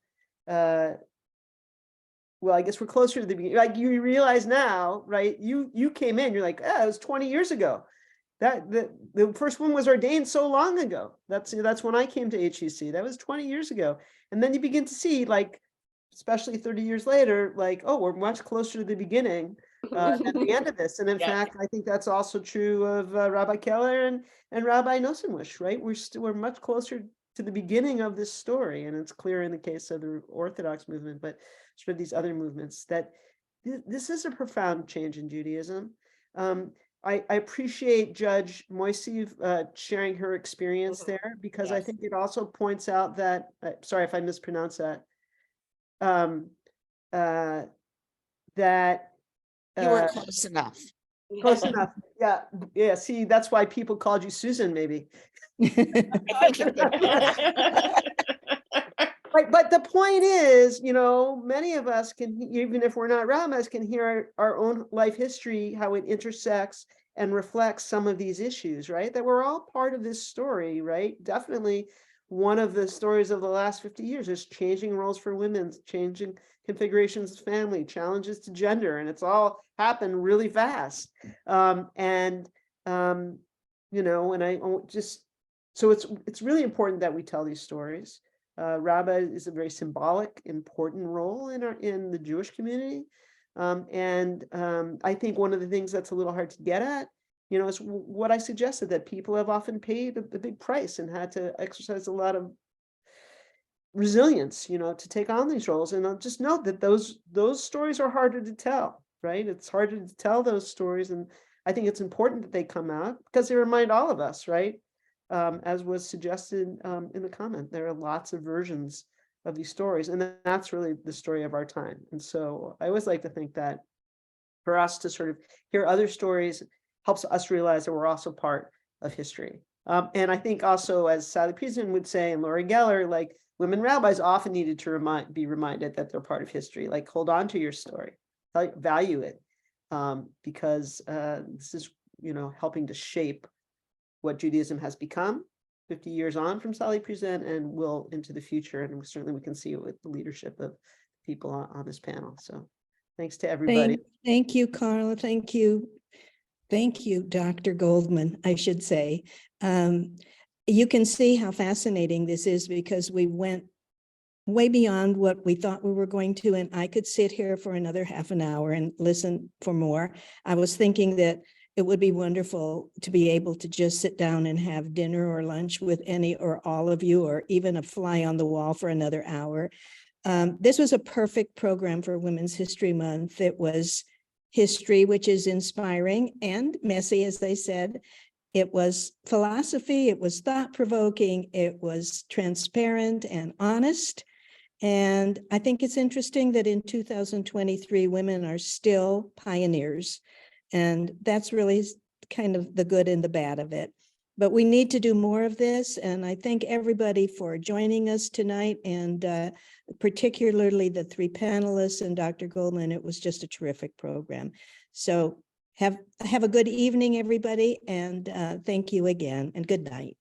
Well, I guess we're closer to the beginning. Like, you realize now, right? You came in, you're like, it was 20 years ago. That the first one was ordained so long ago. That's when I came to HEC. That was 20 years ago. And then you begin to see, like, especially 30 years later, like, oh, we're much closer to the beginning than the end of this. And in fact, I think that's also true of Rabbi Keller and Rabbi Nosanwisch, right? We're much closer to the beginning of this story. And it's clear in the case of the Orthodox movement, but sort of these other movements, that this is a profound change in Judaism. I appreciate Judge Moiseev sharing her experience there, because I think it also points out that, sorry if I mispronounce that, that you were close enough. Close enough. Yeah, yeah. See, that's why people called you Susan, maybe. Right, but the point is, many of us can, even if we're not rabbis, can hear our own life history, how it intersects and reflects some of these issues, right? That we're all part of this story, right? Definitely one of the stories of the last 50 years is changing roles for women, changing configurations of family, challenges to gender, and it's all happened really fast. And I just, so it's really important that we tell these stories. Rabba is a very symbolic, important role in the Jewish community. I think one of the things that's a little hard to get at, is what I suggested, that people have often paid a big price and had to exercise a lot of resilience, to take on these roles. And I'll just note that those stories are harder to tell, right? It's harder to tell those stories. And I think it's important that they come out because they remind all of us, right? As was suggested in the comment, there are lots of versions of these stories, and that's really the story of our time. And so I always like to think that for us to sort of hear other stories helps us realize that we're also part of history. And I think also, as Sally Priestman would say, and Lori Geller, like women rabbis often needed to be reminded that they're part of history, like hold on to your story, value it, because this is, helping to shape what Judaism has become 50 years on from Sally Priestman and will into the future. And certainly we can see it with the leadership of people on this panel. So thanks to everybody. Thank you, Karla. Thank you. Thank you, Dr. Goldman, I should say. You can see how fascinating this is because we went way beyond what we thought we were going to, and I could sit here for another half an hour and listen for more. I was thinking that it would be wonderful to be able to just sit down and have dinner or lunch with any or all of you, or even a fly on the wall for another hour. This was a perfect program for Women's History Month. It was history, which is inspiring and messy, as they said. It was philosophy, it was thought-provoking, it was transparent and honest. And I think it's interesting that in 2023, women are still pioneers. And that's really kind of the good and the bad of it. But we need to do more of this. And I thank everybody for joining us tonight, and particularly the three panelists and Dr. Goldman. It was just a terrific program. So have a good evening, everybody. And thank you again, and good night.